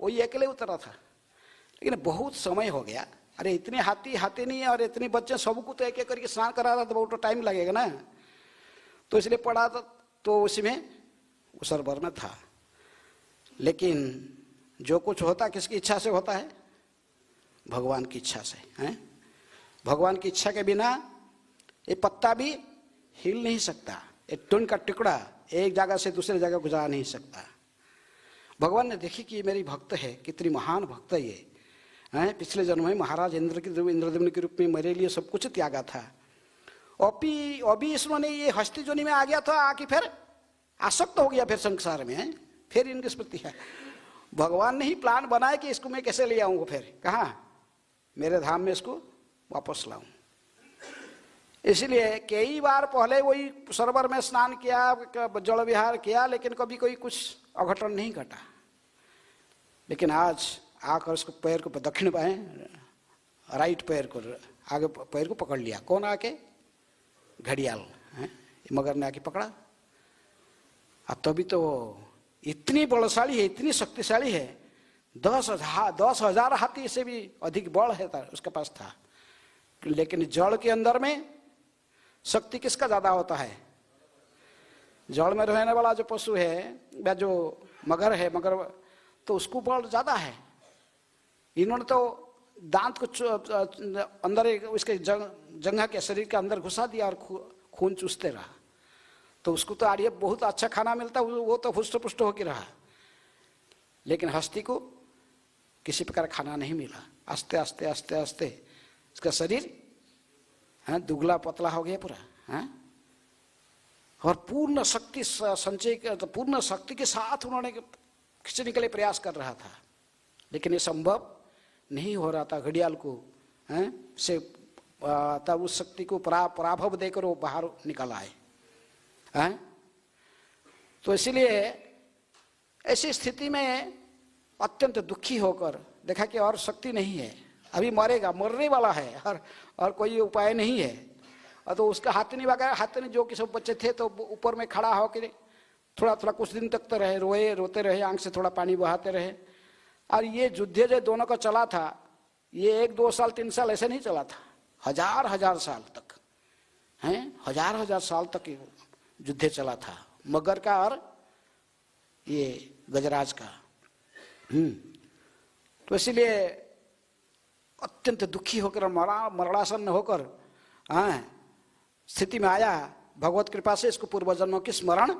वही अकेले उतर रहा था। लेकिन बहुत समय हो गया, अरे इतने हाथी नहीं है और इतने बच्चे, सबको तो एक एक करके स्नान करा रहा था, बहुत टाइम लगेगा ना। तो इसलिए पड़ा था, तो उसी में उस सरोवर में था। लेकिन जो कुछ होता किसकी इच्छा से होता है? भगवान की इच्छा से है। भगवान की इच्छा के बिना ये पत्ता भी हिल नहीं सकता, एक टुन का टुकड़ा एक जगह से दूसरे जगह को जा नहीं सकता। भगवान ने देखी कि मेरी भक्त है, कितनी महान भक्त है ये है। पिछले जन्म में महाराज इंद्रदेव के रूप में मेरे लिए सब कुछ त्यागा था। अभी इसने ये हस्ती जोनी में आ गया था, आके फिर आसक्त हो गया फिर संसार में। फिर इनकी स्मृति है, भगवान ने ही प्लान बनाया कि इसको मैं कैसे ले आऊंगा, फिर कहाँ मेरे धाम में इसको वापस लाऊं। इसलिए कई बार पहले वही सरोवर में स्नान किया, जल विहार किया, लेकिन कभी कोई कुछ अघटन नहीं घटा। लेकिन आज आकर उसको पैर को दक्षिण बाएं, राइट पैर को, आगे पैर को पकड़ लिया। कौन आके? घड़ियाल है, मगर ने आके पकड़ा। अब तभी तो इतनी बलशाली है, इतनी शक्तिशाली है, 10,000 हाथी से भी अधिक बल है उसके पास था। लेकिन जड़ के अंदर में शक्ति किसका ज्यादा होता है? जड़ में रहने वाला जो पशु है या जो मगर है, मगर तो उसको बल ज्यादा है। इन्होंने तो दांत को अंदर उसके जंघा के शरीर के अंदर घुसा दिया और खून चूसते रहा। तो उसको तो आर्य बहुत अच्छा खाना मिलता, वो तो हुष्ट पुष्ट होकर रहा। लेकिन हस्ती को किसी प्रकार खाना नहीं मिला। आस्ते आस्ते आस्ते आस्ते इसका शरीर दुगला पतला हो गया पूरा है। और पूर्ण शक्ति संचय, तो पूर्ण शक्ति के साथ उन्होंने खींचने के लिए प्रयास कर रहा था, लेकिन ये संभव नहीं हो रहा था। घड़ियाल को से तब उस शक्ति को पराभव देकर वो बाहर निकल आए हैं। तो इसलिए ऐसी स्थिति में अत्यंत दुखी होकर देखा कि और शक्ति नहीं है, अभी मरेगा, मरने वाला है और कोई उपाय नहीं है। और तो उसका हाथनी वगैरह, हाथनी जो कि सब बच्चे थे तो ऊपर में खड़ा होकर थोड़ा थोड़ा कुछ दिन तक तो रहे, रोते रहे, आंख से थोड़ा पानी बहाते रहे। और ये युद्ध जो दोनों का चला था, ये 1-2 साल 3 साल ऐसे नहीं चला था, हजार साल तक हैं, हजार साल तक युद्ध चला था मगर का और ये गजराज का। तो इसलिए अत्यंत दुखी होकर मरणासन्न होकर स्थिति में आया। भगवत कृपा से इसको पूर्व जन्मों की स्मरण,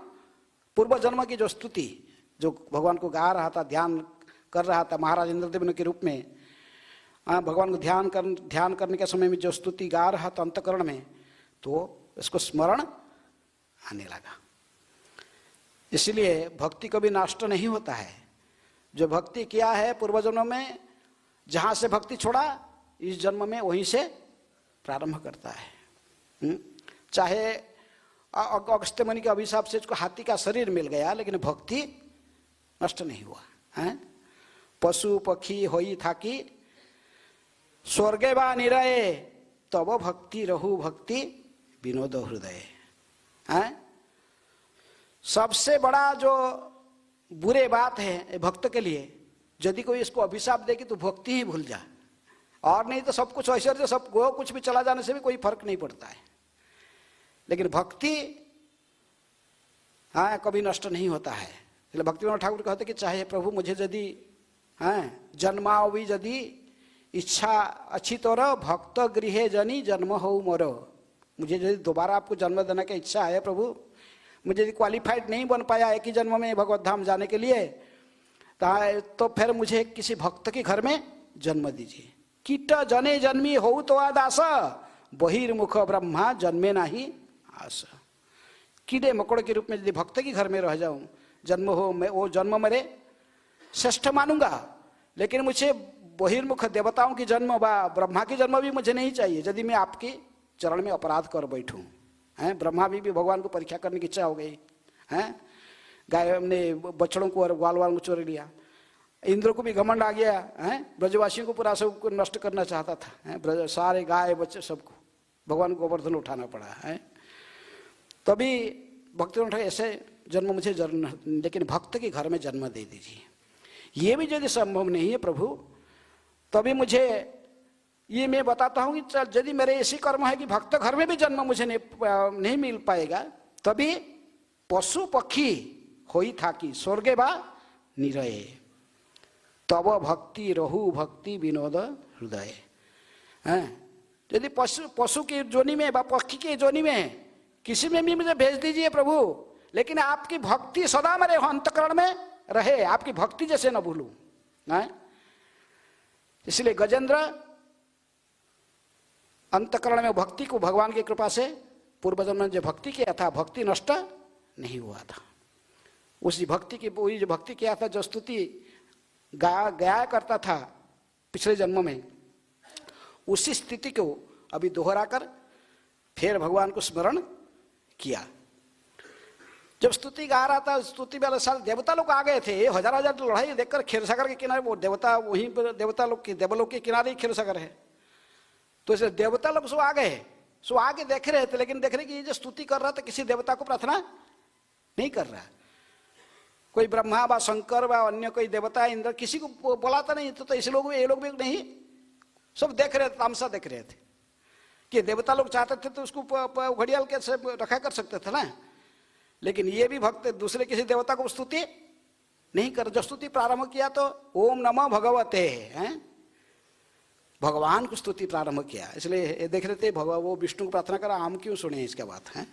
पूर्व जन्म की जो स्तुति जो भगवान को गा रहा था, ध्यान कर रहा था महाराज इंद्रदेव के रूप में, भगवान को ध्यान करने के समय में जो स्तुति गा रहा था अंतकरण में, तो इसको स्मरण आने लगा। इसलिए भक्ति कभी नष्ट नहीं होता है। जो भक्ति किया है पूर्व जन्म में, जहां से भक्ति छोड़ा इस जन्म में वहीं से प्रारंभ करता है। चाहे अगस्त्य मुनि के अभिशाप से इसको हाथी का शरीर मिल गया, लेकिन भक्ति नष्ट नहीं हुआ है। पशु पक्षी होई थाकी स्वर्गे बा निरये, तब भक्ति रहु भक्ति विनोद हृदय है। सबसे बड़ा जो बुरे बात है भक्त के लिए, यदि कोई इसको अभिशाप देगी तो भक्ति ही भूल जा, और नहीं तो सब कुछ ऐश्वर्य सब कुछ भी चला जाने से भी कोई फर्क नहीं पड़ता है। लेकिन भक्ति कभी नष्ट नहीं होता है। इसलिए भक्ति विनोद ठाकुर कहते कि चाहे प्रभु मुझे यदि जन्माओ भी यदि इच्छा अच्छी तो रहो, भक्त गृहे जनी जन्म हो मरो। मुझे यदि दोबारा आपको जन्म देने की इच्छा है प्रभु, मुझे यदि क्वालिफाइड नहीं बन पाया एक ही जन्म में भगवत धाम जाने के लिए, तो फिर मुझे किसी भक्त के घर में जन्म दीजिए। कीट जने जन्मी हो तो आदास, बहिर्मुख ब्रह्मा जन्मे नहीं आस। कीड़े मकोड़े के रूप में यदि भक्त के घर में रह जाऊं, जन्म हो, मैं वो जन्म मेरे श्रेष्ठ मानूंगा, लेकिन मुझे बहिर्मुख देवताओं की जन्म व ब्रह्मा की जन्म भी मुझे नहीं चाहिए। यदि मैं आपके चरण में अपराध कर बैठूं, ब्रह्मा भी भगवान को परीक्षा करने की इच्छा हो गई है, गाय ने बछड़ों को और ग्वाल वाल को चोर लिया। इंद्र को भी घमंड आ गया है, ब्रजवासियों को पूरा सबको नष्ट करना चाहता था, सारे गाय बच्चे सबको भगवान को गोवर्धन उठाना पड़ा है। तभी भक्त ऐसे जन्म मुझे लेकिन भक्त के घर में जन्म दे दीजिए। ये भी यदि संभव नहीं है प्रभु, तभी मुझे ये मैं बताता हूँ कि यदि मेरे ऐसी कर्म है कि भक्त घर में भी जन्म मुझे नहीं मिल पाएगा, तभी पशु पक्षी होई थाकी स्वर्गे बा निरये, तब भक्ति रहु भक्ति विनोद हृदय। यदि पशु की जोनी में व पक्षी की जोनी में किसी में भी मुझे भेज दीजिए प्रभु, लेकिन आपकी भक्ति सदा मेरे अंतकरण में रहे, आपकी भक्ति जैसे न भूलूं। इसलिए गजेंद्र अंतकरण में भक्ति को भगवान की कृपा से पूर्व जन्म में जो भक्ति किया था, भक्ति नष्ट नहीं हुआ था। उसी भक्ति की पूरी जो भक्ति किया था, जो स्तुति गाया करता था पिछले जन्म में, उसी स्थिति को अभी दोहराकर फिर भगवान को स्मरण किया। जब स्तुति गा रहा था, स्तुति वाले सारे देवता लोग आ गए थे, हजार लड़ाई देखकर क्षीरसागर के किनारे, वो देवता वहीं पर देवता लोग की देवलोक के किनारे ही क्षीरसागर है, तो इसे देवता लोग सब आ गए सो आगे देख रहे थे, लेकिन देख रहे कि ये जो स्तुति कर रहा था किसी देवता को प्रार्थना नहीं कर रहा, कोई ब्रह्मा व शंकर व अन्य कोई देवता इंद्र किसी को बुलाता नहीं। तो ये लोग भी नहीं, सब देख रहे थे, तामसा देख रहे थे कि देवता लोग चाहते थे तो उसको घड़ियाल कैसे रखा कर सकते थे ना, लेकिन ये भी भक्त दूसरे किसी देवता को स्तुति नहीं कर। जो स्तुति प्रारंभ किया तो ओम नमः भगवते हैं, भगवान को स्तुति प्रारंभ किया। इसलिए देख रहे थे भगवान वो विष्णु को प्रार्थना करा, हम क्यों सुने इसके बात है।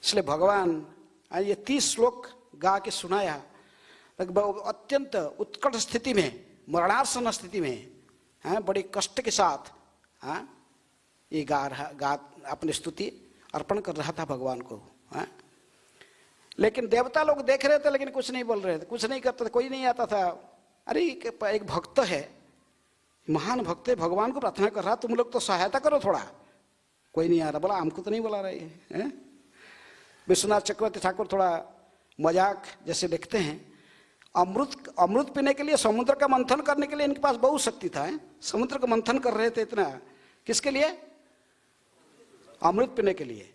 इसलिए भगवान ये 30 श्लोक गा के सुनाया, अत्यंत उत्कट स्थिति में, मरणासन स्थिति में, बड़े कष्ट के साथ ये गा अपनी स्तुति अर्पण कर रहा था भगवान को। लेकिन देवता लोग देख रहे थे लेकिन कुछ नहीं बोल रहे थे, कुछ नहीं करते थे, कोई नहीं आता था। अरे एक भक्त है, महान भक्त है, भगवान को प्रार्थना कर रहा, तुम लोग तो सहायता करो थोड़ा। कोई नहीं आ रहा, बोला हमको तो नहीं बुला रहे हैं। विश्वनाथ चक्रवर्ती ठाकुर थोड़ा मजाक जैसे देखते हैं, अमृत पीने के लिए, समुद्र का मंथन करने के लिए इनके पास बहुत शक्ति था। समुद्र का मंथन कर रहे थे इतना, किसके लिए? अमृत पीने के लिए।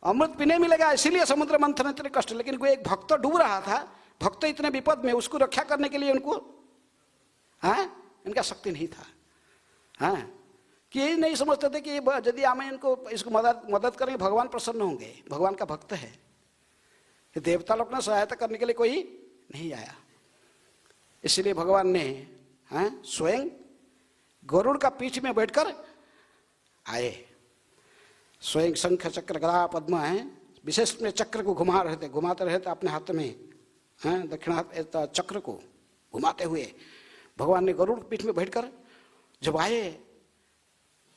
अमृत पीने मिलेगा इसीलिए समुद्र मंथन इतने कष्ट। लेकिन कोई एक भक्त डूब रहा था, भक्त इतने विपद में, उसको रक्षा करने के लिए उनको इनका शक्ति नहीं था। कि यही नहीं समझते थे कि यदि हम इसको मदद करेंगे भगवान प्रसन्न होंगे, भगवान का भक्त है। देवता लोग ने सहायता करने के लिए कोई नहीं आया, इसलिए भगवान ने स्वयं गरुड़ का पीठ में बैठकर आए। स्वयं शंख चक्र गदा पद्म है, विशेष में चक्र को घुमाते रहे थे अपने हाथ में, दक्षिणा चक्र को घुमाते हुए भगवान ने गरुड़ पीठ में बैठकर जब आए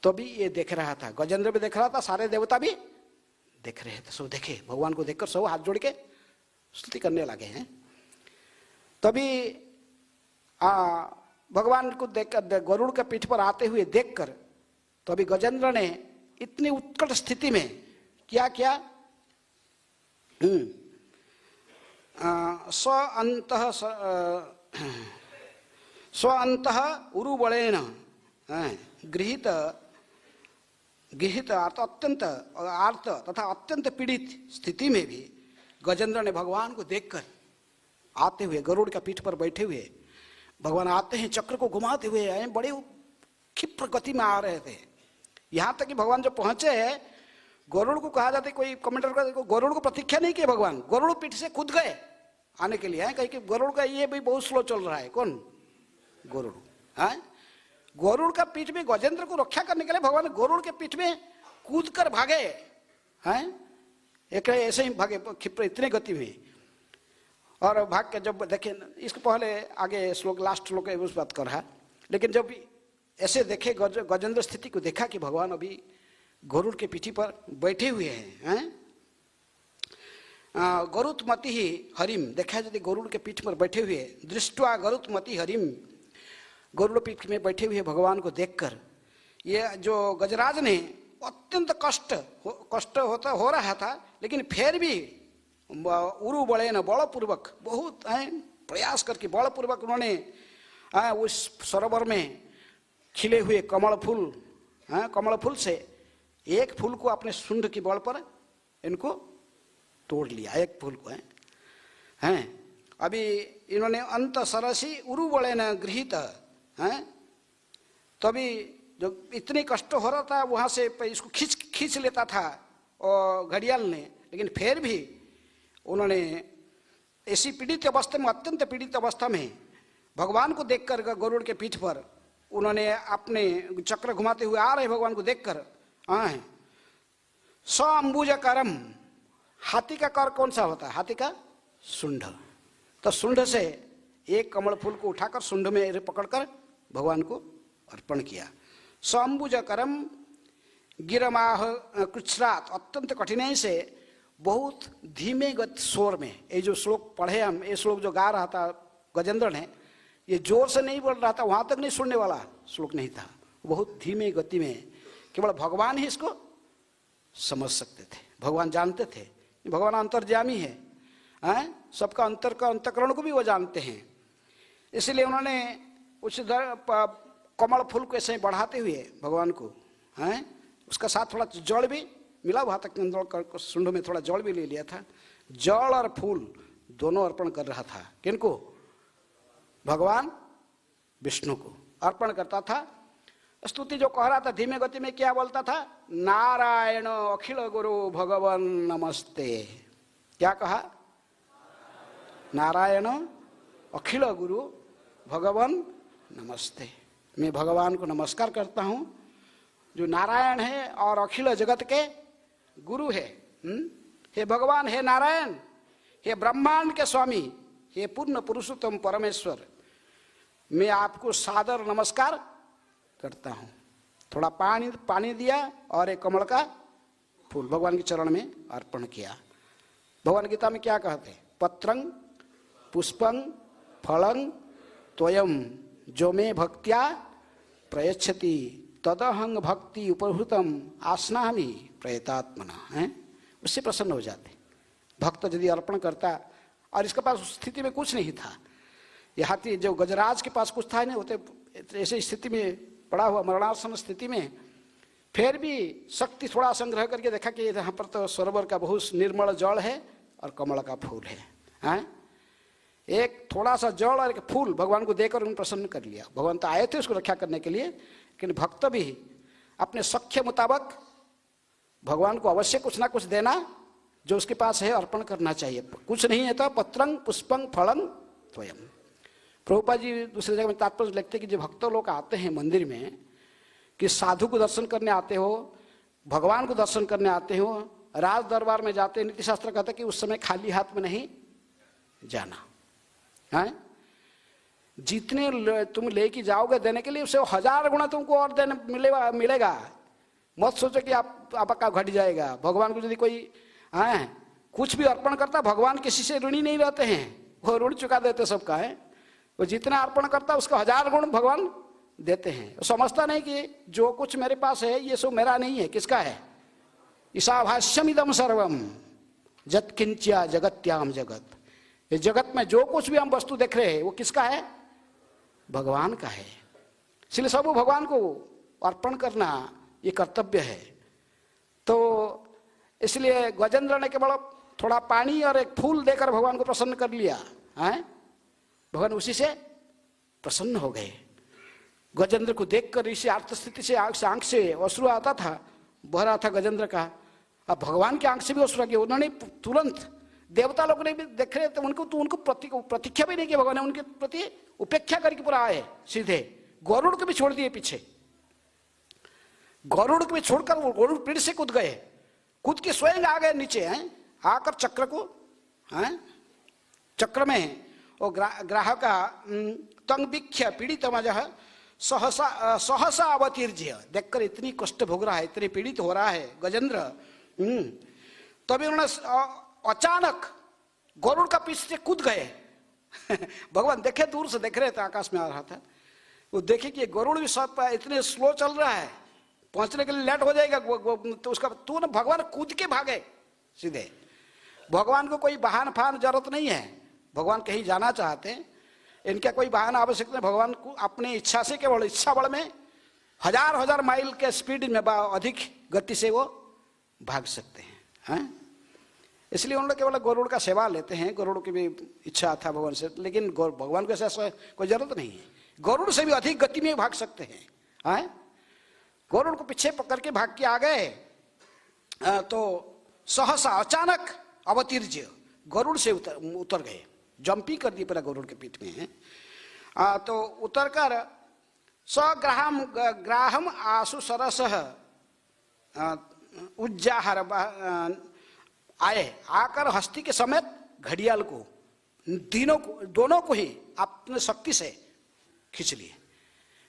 तो भी ये देख रहा था, गजेंद्र भी देख रहा था, सारे देवता भी देख रहे थे। सब देखे, भगवान को देखकर सब हाथ जोड़ के स्तुति करने लगे हैं। तभी भगवान को देखकर, गरुड़ के पीठ पर आते हुए देखकर, तो अभी गजेंद्र ने इतनी उत्कट स्थिति में क्या किया, स्व अंतः उरुबलेन गृहीत अत्यंत आर्त तथा अत्यंत पीड़ित स्थिति में भी गजेंद्र ने भगवान को देखकर आते हुए, गरुड़ का पीठ पर बैठे हुए भगवान आते हैं, चक्र को घुमाते हुए आए, बड़े क्षिप्र गति में आ रहे थे। यहाँ तक कि भगवान जो पहुंचे हैं, गरुड़ को कहा जाता है, कोई कमेंटर का गरुड़ को प्रतीक्षा नहीं किया भगवान, गरुड़ पीठ से कूद गए आने के लिए। कहीं कि गरुड़ का ये भी बहुत स्लो चल रहा है, कौन? गरुड़। गरुड़ का पीठ में गजेंद्र को रक्षा करने के लिए भगवान गरुड़ के पीठ में कूद कर भागे एक ऐसे ही भागे क्षिप्र इतने गति में। और भाग के जब देखे, इसको पहले आगे श्लोक, लास्ट श्लोक उस बात कर रहा, लेकिन जब ऐसे देखे गजेंद्र स्थिति को देखा कि भगवान अभी गरुड़ के पीठी पर बैठे हुए हैं, गरुत्मति ही हरिम, देखा यदि गरुड़ के पीठ पर बैठे हुए, दृष्टवा गरुत्मति हरिम, गरुड़ पीठ में बैठे हुए भगवान को देखकर ये जो गजराज ने अत्यंत कष्ट हो रहा था, लेकिन फिर भी उरु बड़े न बलपूर्वक बहुत प्रयास करके बलपूर्वक उन्होंने उस सरोवर में खिले हुए कमल फूल से एक फूल को अपने सुंड की बल पर इनको तोड़ लिया, एक फूल को अभी इन्होंने अंत सरसी उरु बड़े न गृहीत तभी जो इतने कष्ट हो रहा था वहां से इसको खींच लेता था और घड़ियाल ने, लेकिन फिर भी उन्होंने ऐसी पीड़ित अवस्था में, अत्यंत पीड़ित अवस्था में भगवान को देखकर गरुड़ के पीठ पर उन्होंने अपने चक्र घुमाते हुए आ रहे भगवान को देखकर स अंबुजकरम, हाथी का कर कौन सा होता है? हाथी का सुंड। तो सुंड से एक कमल फूल को उठाकर सुंड में पकड़कर भगवान को अर्पण किया। स अंबुजकरम गिरमाह कृच्छ्रात, अत्यंत कठिनाई से बहुत धीमे गति स्वर में, ये जो श्लोक पढ़े हम, ये श्लोक जो गा रहा था गजेंद्र ने, ये जोर से नहीं बोल रहा था, वहां तक नहीं सुनने वाला श्लोक नहीं था, बहुत धीमे गति में, केवल भगवान ही इसको समझ सकते थे, भगवान जानते थे, भगवान अंतर्यामी है, सबका अंतर का अंतकरण को भी वो जानते हैं। इसलिए उन्होंने उस कमल फूल को ऐसे बढ़ाते हुए भगवान को हैं, उसका साथ थोड़ा जड़ भी मिला हुआ था, सुंड में थोड़ा जड़ भी ले लिया था। जड़ और फूल दोनों अर्पण कर रहा था। किनको? भगवान विष्णु को अर्पण करता था। स्तुति जो कह रहा था धीमे गति में क्या बोलता था? नारायण अखिल गुरु भगवान नमस्ते। क्या कहा? नारायण अखिल गुरु भगवान नमस्ते। मैं भगवान को नमस्कार करता हूँ जो नारायण है और अखिल जगत के गुरु है। हे भगवान, हे नारायण, हे ब्रह्मांड के स्वामी, हे पूर्ण पुरुषोत्तम परमेश्वर, मैं आपको सादर नमस्कार करता हूँ। थोड़ा पानी दिया और एक कमल का फूल भगवान के चरण में अर्पण किया। भगवान गीता में क्या कहते हैं? पत्रं पुष्पं फलं त्वयं जो मे भक्त्या प्रयच्छति तदहं भक्ति उपहृतम आस्नामि प्रयतात्मना। है, उससे प्रसन्न हो जाते भक्त यदि अर्पण करता। और इसके पास उस स्थिति में कुछ नहीं था। ये हाथी जो गजराज के पास कुछ था नहीं, होते ऐसे स्थिति में पड़ा हुआ, मरणासन स्थिति में, फिर भी शक्ति थोड़ा संग्रह करके देखा कि यहाँ पर तो सरोवर का बहुत निर्मल जल है और कमल का फूल है। हैं, एक थोड़ा सा जल और एक फूल भगवान को देकर उन्हें प्रसन्न कर लिया। भगवान तो आए थे उसको रक्षा करने के लिए, लेकिन भक्त भी अपने सख्य मुताबिक भगवान को अवश्य कुछ ना कुछ देना जो उसके पास है अर्पण करना चाहिए। कुछ नहीं है तो पत्रं पुष्पं फलं त्वयं। प्रभुपाद जी दूसरी जगह में तात्पर्य लिखते कि जो भक्त लोग आते हैं मंदिर में, कि साधु को दर्शन करने आते हो, भगवान को दर्शन करने आते हो, राज दरबार में जाते हैं, नीति शास्त्र कहता है कि उस समय खाली हाथ में नहीं जाना है। जितने तुम लेके जाओगे देने के लिए, उससे 1000 गुना तुमको और देने मिलेगा। मत सोचो कि आपका घट जाएगा। भगवान को यदि कोई कुछ भी अर्पण करता, भगवान किसी से ऋणी नहीं रहते हैं, वो ऋण चुका देते सबका है। वो जितना अर्पण करता है उसका 1000 गुण भगवान देते हैं। वो समझता नहीं कि जो कुछ मेरे पास है ये सब मेरा नहीं है, किसका है? ईशाभाष्यम इदम सर्वम जत्किंच्या जगत्याम जगत। इस जगत में जो कुछ भी हम वस्तु देख रहे हैं वो किसका है? भगवान का है। इसलिए सब भगवान को अर्पण करना ये कर्तव्य है। तो इसलिए गजेंद्र ने केवल थोड़ा पानी और एक फूल देकर भगवान को प्रसन्न कर लिया है। भगवान उसी से प्रसन्न हो गए। गजेंद्र को देखकर इसी आर्त स्थिति से आंख से अश्रु आता था, बह रहा था गजेंद्र का। अब भगवान की आंख से भी अश्रु आ गया। उन्होंने तुरंत, देवता लोग ने भी देख रहे थे उनको प्रतीक्षा भी नहीं किया। भगवान ने उनके प्रति उपेक्षा करके पूरा आए सीधे। गरुड़ को भी छोड़ दिए पीछे, गरुड़ को भी छोड़कर वो गरुड़ पेड़ से कूद गए, कूद के स्वयं आ गए नीचे हैं, आकर चक्र को चक्र में वो ग्राहक तंगभिख्य पीड़ितमज सहसा अवतीर्य। देखकर इतनी कष्ट भोग रहा है, इतनी पीड़ित हो रहा है गजेंद्र। तभी उन्होंने अचानक गरुड़ का पीछे से कूद गए। भगवान देखे, दूर से देख रहे थे, आकाश में आ रहा था। वो देखे कि गरुड़ भी सब इतने स्लो चल रहा है, पहुंचने के लिए लेट हो जाएगा। तो उसका तुरंत भगवान कूद के भागे सीधे। भगवान को कोई बहान फान जरूरत नहीं है। भगवान कहीं जाना चाहते हैं, इनका कोई बहाना आवश्यक नहीं। भगवान को अपनी इच्छा से, केवल इच्छा बल में 1000 माइल के स्पीड में अधिक गति से वो भाग सकते हैं। इसलिए उन लोग केवल गरुड़ का सेवा लेते हैं। गरुड़ की भी इच्छा था भगवान से, लेकिन भगवान को ऐसा कोई जरूरत नहीं है। गरुड़ से भी अधिक गति में भाग सकते हैं। गरुड़ को पीछे पकड़ के भाग के आ गए तो सहसा अचानक अवतीर्य, गरुड़ से उतर गए, जंपिंग कर दी पूरा गरुड़ के पीठ में। तो उतर कर ग्राहम आसु सरस उज्जाहर आए, आकर हस्ती के समेत घड़ियाल को, दोनों को ही अपने शक्ति से खींच लिए।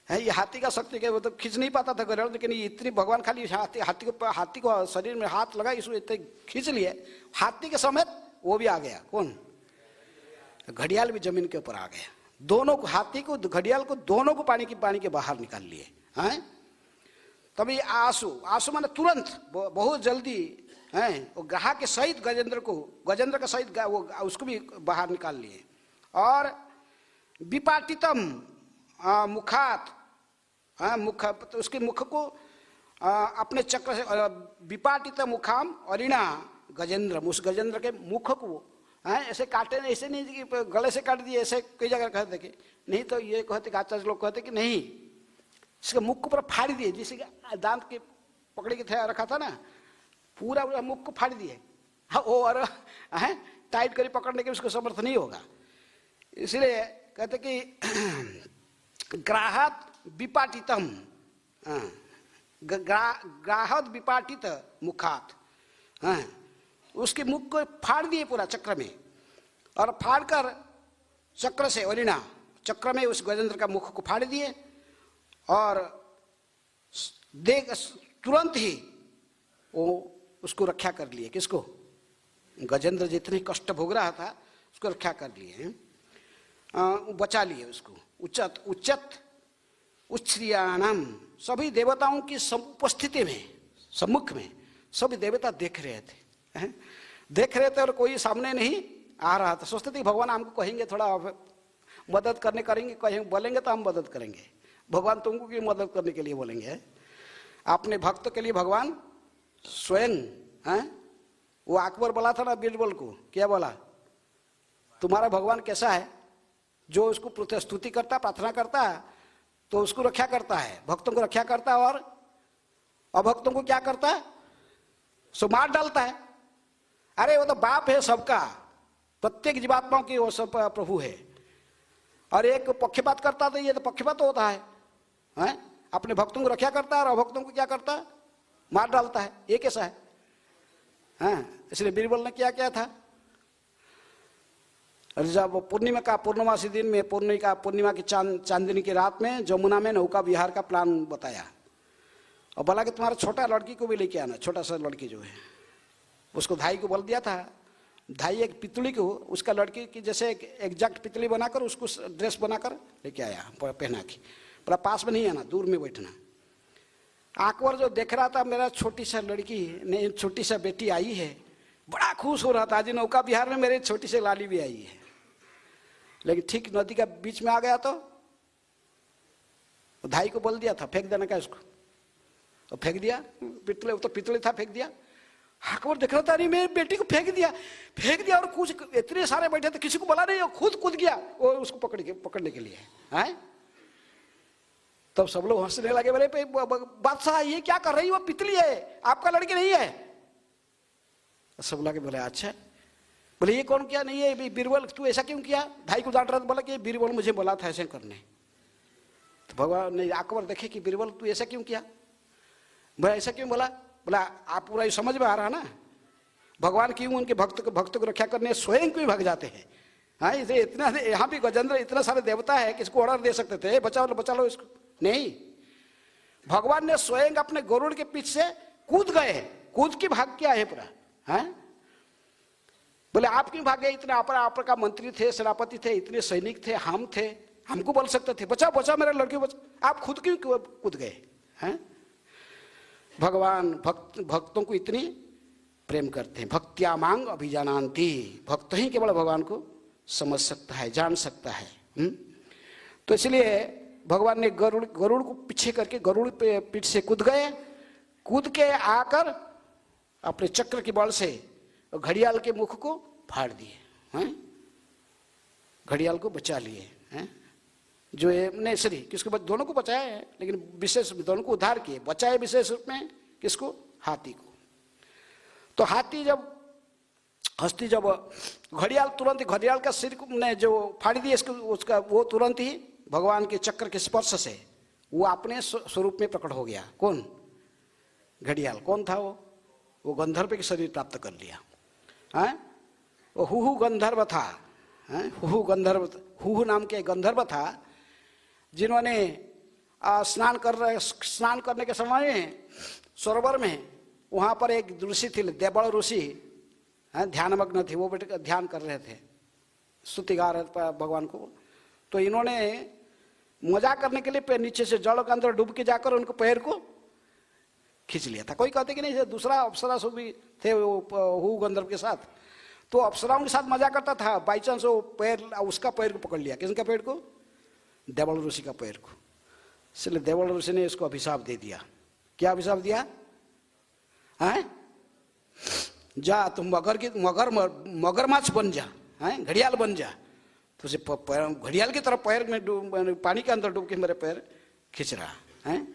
ये हाथी का शक्ति के वो तो खींच नहीं पाता था गरुड़, लेकिन इतनी भगवान खाली हाथी को शरीर में हाथ लगा, इसको इतने खींच लिए, हाथी के समेत वो भी आ गया। कौन? घड़ियाल भी जमीन के ऊपर आ गया। दोनों को, हाथी को, घड़ियाल को, दोनों को पानी के बाहर निकाल लिए। तभी आंसू माने तुरंत, बहुत जल्दी वो ग्राह के सहित गजेंद्र का सहित वो उसको भी बाहर निकाल लिए। और विपाटितम मुखात, उसके मुख को अपने चक्र से विपाटित मुखाम अरिणा गजेंद्र, उस गजेंद्र के मुख को ऐसे काटे, नहीं ऐसे नहीं कि गले से काट दिए, ऐसे कई जगह कहते कि नहीं, तो ये कहते कि आचार्य लोग कहते कि नहीं, इसके मुख को पूरा फाड़ दिए, जिसे दांत के पकड़े के थे रखा था ना, पूरा मुख को फाड़ दिए। हाँ, वो और टाइट करी पकड़ने के उसको समर्थ नहीं होगा, इसलिए कहते कि ग्राहत विपाटितम, ग्राहत विपाटित मुखात, उसके मुख को फाड़ दिए पूरा चक्र में, और फाड़कर चक्र से ओरिना, चक्र में उस गजेंद्र का मुख को फाड़ दिए, और देख तुरंत ही वो उसको रक्षा कर लिए। किसको? गजेंद्र जितने कष्ट भोग रहा था उसको रक्षा कर लिए, बचा लिए उसको। उच्चत उच्चत उच्छ्रियाणाम, सभी देवताओं की उपस्थिति में, सम्मुख में सभी देवता देख रहे थे, देख रहे थे, और कोई सामने नहीं आ रहा था। सोचते थे भगवान हमको कहेंगे थोड़ा मदद करने करेंगे, कहेंगे बोलेंगे तो हम मदद करेंगे। भगवान तुमको की मदद करने के लिए बोलेंगे? अपने भक्त के लिए भगवान स्वयं, वो अकबर बोला था ना बीरबल को, क्या बोला? तुम्हारा भगवान कैसा है? जो उसको स्तुति करता, प्रार्थना करता तो उसको रक्षा करता है, भक्तों को रक्षा करता है, और अभक्तों को क्या करता है? सो मार डालता है। अरे वो तो बाप है सबका, प्रत्येक जीवात्माओं की वो सब प्रभु है, और एक पक्षपात करता तो ये तो पक्षपात होता है, अपने भक्तों को रक्षा करता है और अभक्तों को क्या करता है? मार डालता है। ये कैसा है? इसलिए बीरबल ने क्या किया था? जब पूर्णिमासी दिन में, पूर्णिमा की चांदनी की रात में जमुना में नौका विहार का प्लान बताया, और बोला कि तुम्हारा छोटा लड़की को भी लेके आना, छोटा सा लड़की जो है उसको धाई को बोल दिया था, धाई एक पितली को उसका लड़की की जैसे एक एग्जैक्ट पितली बनाकर उसको ड्रेस बनाकर लेके आया, पहना के, बोला पास में नहीं आना, दूर में बैठना। अकबर जो देख रहा था मेरा छोटी सा लड़की ने, छोटी सा बेटी आई है, बड़ा खुश हो रहा था, आज नौका विहार में मेरी छोटी सी लाली भी आई है। लेकिन ठीक नदी का बीच में आ गया तो धाई को बोल दिया था फेंक देने का उसको, और फेंक दिया पितले, तो पितले था, फेंक दिया। अकबर देख रहा था, नहीं मेरी बेटी को फेंक दिया, और कुछ इतने सारे बैठे थे, किसी को बोला नहीं, खुद कूद गया वो उसको पकड़ने के लिए, हैं? तब सब लोग हंसने लगे, बोले बादशाह ये क्या कर रही, वो पितली है, आपका लड़की नहीं है। सब लगे, बोले अच्छा, बोले ये कौन किया? नहीं है बीरबल, तू ऐसा क्यों किया? भाई को डांट रहा था, बोला कि बीरबल मुझे बोला था ऐसे करने। तो भगवान ने, अकबर देखे कि बीरबल तू ऐसा क्यों किया, बोला ऐसा क्यों बोला? बोला आप पूरा समझ में आ रहा ना, भगवान क्यों उनके भक्त को रक्षा करने स्वयं क्यों भाग जाते हैं। हाँ, इसे इतना, यहाँ भी गजेंद्र इतना सारे देवता है कि इसको ऑर्डर दे सकते थे, बचा लो इसको, नहीं, भगवान ने स्वयं अपने गरुड़ के पीछे से कूद गए, कूद के भाग के आए पूरा। हैं? बोले आप क्यों भागे? इतने आप का मंत्री थे, सेनापति थे, इतने सैनिक थे, हम थे, हमको बोल सकते थे बचा मेरा लड़की बचा, आप खुद क्यों कूद गए? हैं? भगवान भक्तों को इतनी प्रेम करते हैं। भक्त्या मांग अभिजानांति, भक्त ही केवल भगवान को समझ सकता है, जान सकता है। तो इसलिए भगवान ने गरुड़ को पीछे करके गरुड़ पे पीठ से कूद गए, कूद के आकर अपने चक्र के बल से घड़ियाल के मुख को फाड़ दिए, हैं? घड़ियाल को बचा लिए, हैं? जो ने श्री किसको, दोनों को बचाया है, लेकिन विशेष दोनों को उद्धार किए, बचाए विशेष रूप में किसको? हाथी को। तो हाथी जब हस्ती, जब घड़ियाल तुरंत, घड़ियाल का सिर ने जो फाड़ दिया उसका, वो तुरंत ही भगवान के चक्र के स्पर्श से वो अपने स्वरूप में प्रकट हो गया। कौन? घड़ियाल। कौन था वो गंधर्व के शरीर प्राप्त कर लिया, है? वो हुहु गंधर्व था, हुहु गंधर्व, हुहु नाम के गंधर्व था, जिन्होंने स्नान करने के समय में सरोवर में, वहाँ पर एक ऋषि थे, देवल ऋषि, ध्यानमग्न थे, वो बैठ ध्यान कर रहे थे, स्तुति गा रहे थे भगवान को। तो इन्होंने मजा करने के लिए नीचे से जल के अंदर डूब के जाकर उनको पैर को खींच लिया था। कोई कहते कि नहीं, दूसरा अप्सरा सब भी थे वो गंधर्व के साथ, तो अप्सराओं के साथ मजा करता था, बाई चांस वो पैर, उसका पैर को पकड़ लिया। किसका पैर को? देवल ऋषि का पैर को। इसलिए देवल ऋषि ने इसको अभिशाप दे दिया क्या अभिशाप दिया? हैं? जा तुम मगरमच्छ बन जा, हैं? घड़ियाल बन जा। तो उसे घड़ियाल की तरफ पैर में पानी के अंदर डूब के मेरे पैर खींच रहा है।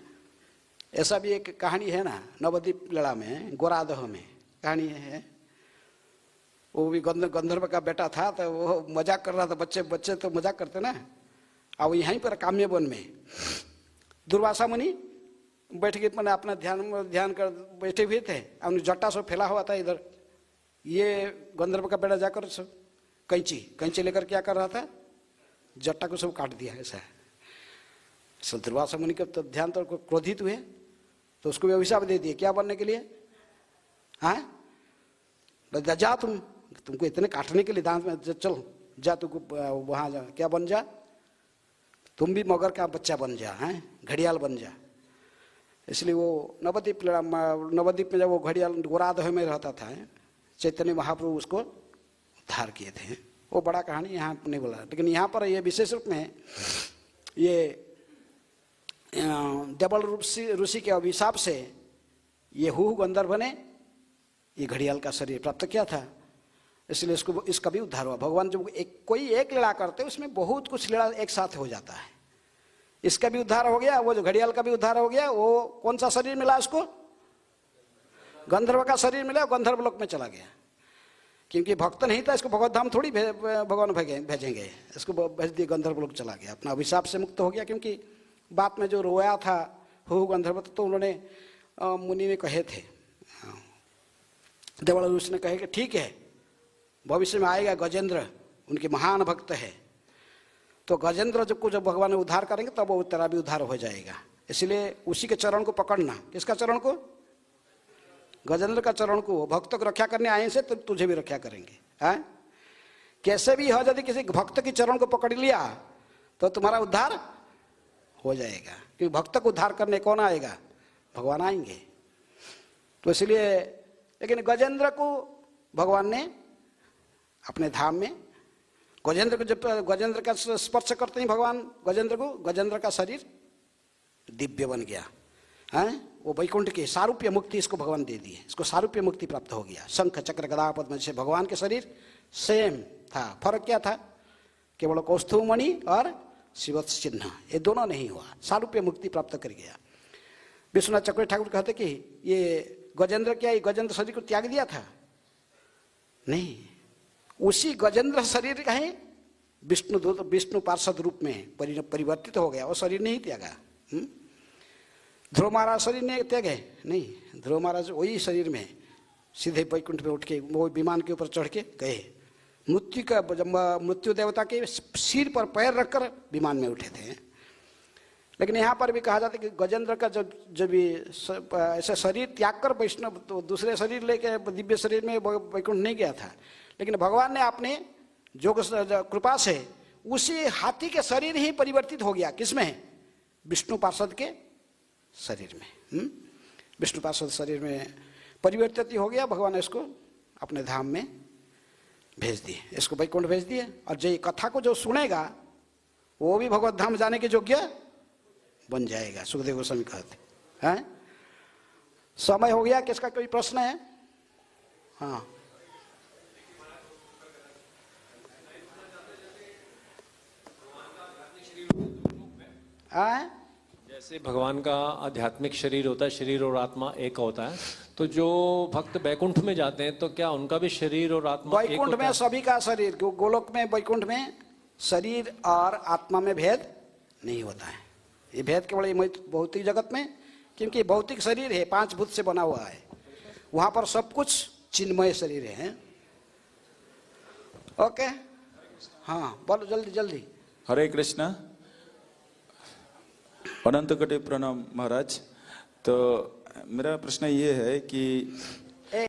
ऐसा भी एक कहानी है ना, नवद्वीप लीला में, गोरादह में कहानी है। वो भी गंधर्व का बेटा था, तो वो मजाक कर रहा था। बच्चे तो मजाक करते ना। अब यहीं पर काम्य वन में दुर्वासा मुनि बैठ के मैंने अपना ध्यान कर बैठे हुए थे। अपनी जट्टा सब फैला हुआ था इधर। ये गंधर्व का बेटा जाकर सब कैंची लेकर क्या कर रहा था? जट्टा को सब काट दिया। ऐसा है। दुर्वासा मुनि का तो ध्यान तो क्रोधित हुए, तो उसको भी अभिशाप दे दिए। क्या बनने के लिए? हाँ, जा तुमको इतने काटने के लिए दांत में, चल जा, तुमको वहां जा, क्या बन जा, तुम भी मगर का बच्चा बन जा, हैं, घड़ियाल बन जा। इसलिए वो नवद्वीप में जब वो घड़ियाल गोरादह में रहता था, चैतन्य महाप्रभु उसको उद्धार किए थे। वो बड़ा कहानी यहाँ नहीं बोला, लेकिन यहाँ पर ये विशेष रूप में ये डबल ऋषि के अभिशाप से ये हुहु गंधर्व ने ये घड़ियाल का शरीर प्राप्त किया था। इसलिए इसका भी उद्धार हुआ। भगवान जब कोई एक लीला करते उसमें बहुत कुछ लीला एक साथ हो जाता है। इसका भी उद्धार हो गया, वो जो घड़ियाल का भी उद्धार हो गया। वो कौन सा शरीर मिला उसको? गंधर्व का शरीर मिला, गंधर्व लोक में चला गया। क्योंकि भक्त नहीं था, इसको भगवत धाम थोड़ी भगवान भेजेंगे, इसको भेज दिए, गंधर्व लोक चला गया, अपना अभिशाप से मुक्त हो गया। क्योंकि बात में जो रोया था हुहु गंधर्व, तो उन्होंने मुनि ने कहे थे, देवल ऋषि ने कहे कि ठीक है, भविष्य में आएगा गजेंद्र, उनके महान भक्त है, तो गजेंद्र जब भगवान ने उद्धार करेंगे तब वो तेरा भी उद्धार हो जाएगा। इसलिए उसी के चरण को पकड़ना। किसका चरण को? गजेंद्र का चरण को। भक्त को रक्षा करने आए से तो तुझे भी रक्षा करेंगे। है? कैसे भी हो, यदि किसी भक्त के चरण को पकड़ लिया तो तुम्हारा उद्धार हो जाएगा। क्योंकि भक्त को उद्धार करने कौन आएगा? भगवान आएंगे। तो इसलिए, लेकिन गजेंद्र को भगवान ने अपने धाम में, गजेंद्र को जब गजेंद्र का स्पर्श करते ही भगवान गजेंद्र का शरीर दिव्य बन गया। हैं? वो वैकुंठ की सारूप्य मुक्ति इसको भगवान दे दिए। इसको सारूप्य मुक्ति प्राप्त हो गया। शंख चक्र गदा पद्म से भगवान के शरीर सेम था। फर्क क्या था? केवल कौस्तुभ मणि और शिवत्स चिन्ह, ये दोनों नहीं हुआ। सारूप्य मुक्ति प्राप्त कर गया। विश्वनाथ चक्रवर्ती ठाकुर कहते कि ये गजेंद्र क्या, ये गजेंद्र शरीर को त्याग दिया था? नहीं, उसी गजेंद्र शरीर का है विष्णु पार्षद रूप में परिवर्तित हो गया। वो शरीर नहीं त्यागा। ध्रुव महाराज शरीर ने त्यागे? नहीं, ध्रुव महाराज वही शरीर में सीधे वैकुंठ में उठ के वो विमान के ऊपर चढ़ के गए। मृत्यु देवता के सिर पर पैर रखकर विमान में उठे थे। लेकिन यहाँ पर भी कहा जाता है कि गजेंद्र का जब ऐसा शरीर त्याग कर वैष्णव तो दूसरे शरीर लेके दिव्य शरीर में वैकुंठ नहीं गया था। लेकिन भगवान ने अपने जोग कृपा से उसी हाथी के शरीर ही परिवर्तित हो गया। किसमें? विष्णु पार्षद के शरीर में। विष्णु पार्षद शरीर में परिवर्तित हो गया। भगवान ने इसको अपने धाम में भेज दिए, इसको वैकुंठ भेज दिए। और जो कथा को जो सुनेगा वो भी भगवत धाम जाने के योग्य बन जाएगा। सुखदेव गोस्वामी कहते हैं। समय हो गया, किसका कोई प्रश्न है? हाँ, जैसे भगवान का आध्यात्मिक शरीर होता है, शरीर और आत्मा एक होता है, तो जो भक्त बैकुंठ में जाते हैं तो क्या उनका भी शरीर और आत्मा एक होता है? बैकुंठ में सभी का शरीर, गोलोक में बैकुंठ में शरीर और आत्मा में भेद नहीं होता है। ये भेद केवल भौतिक जगत में, क्योंकि भौतिक शरीर है 5 भूत से बना हुआ है, वहां पर सब कुछ चिन्मय शरीर है। ओके, हाँ बोलो जल्दी जल्दी। हरे कृष्णा। अनंत कोटि प्रणाम महाराज। तो मेरा प्रश्न ये है कि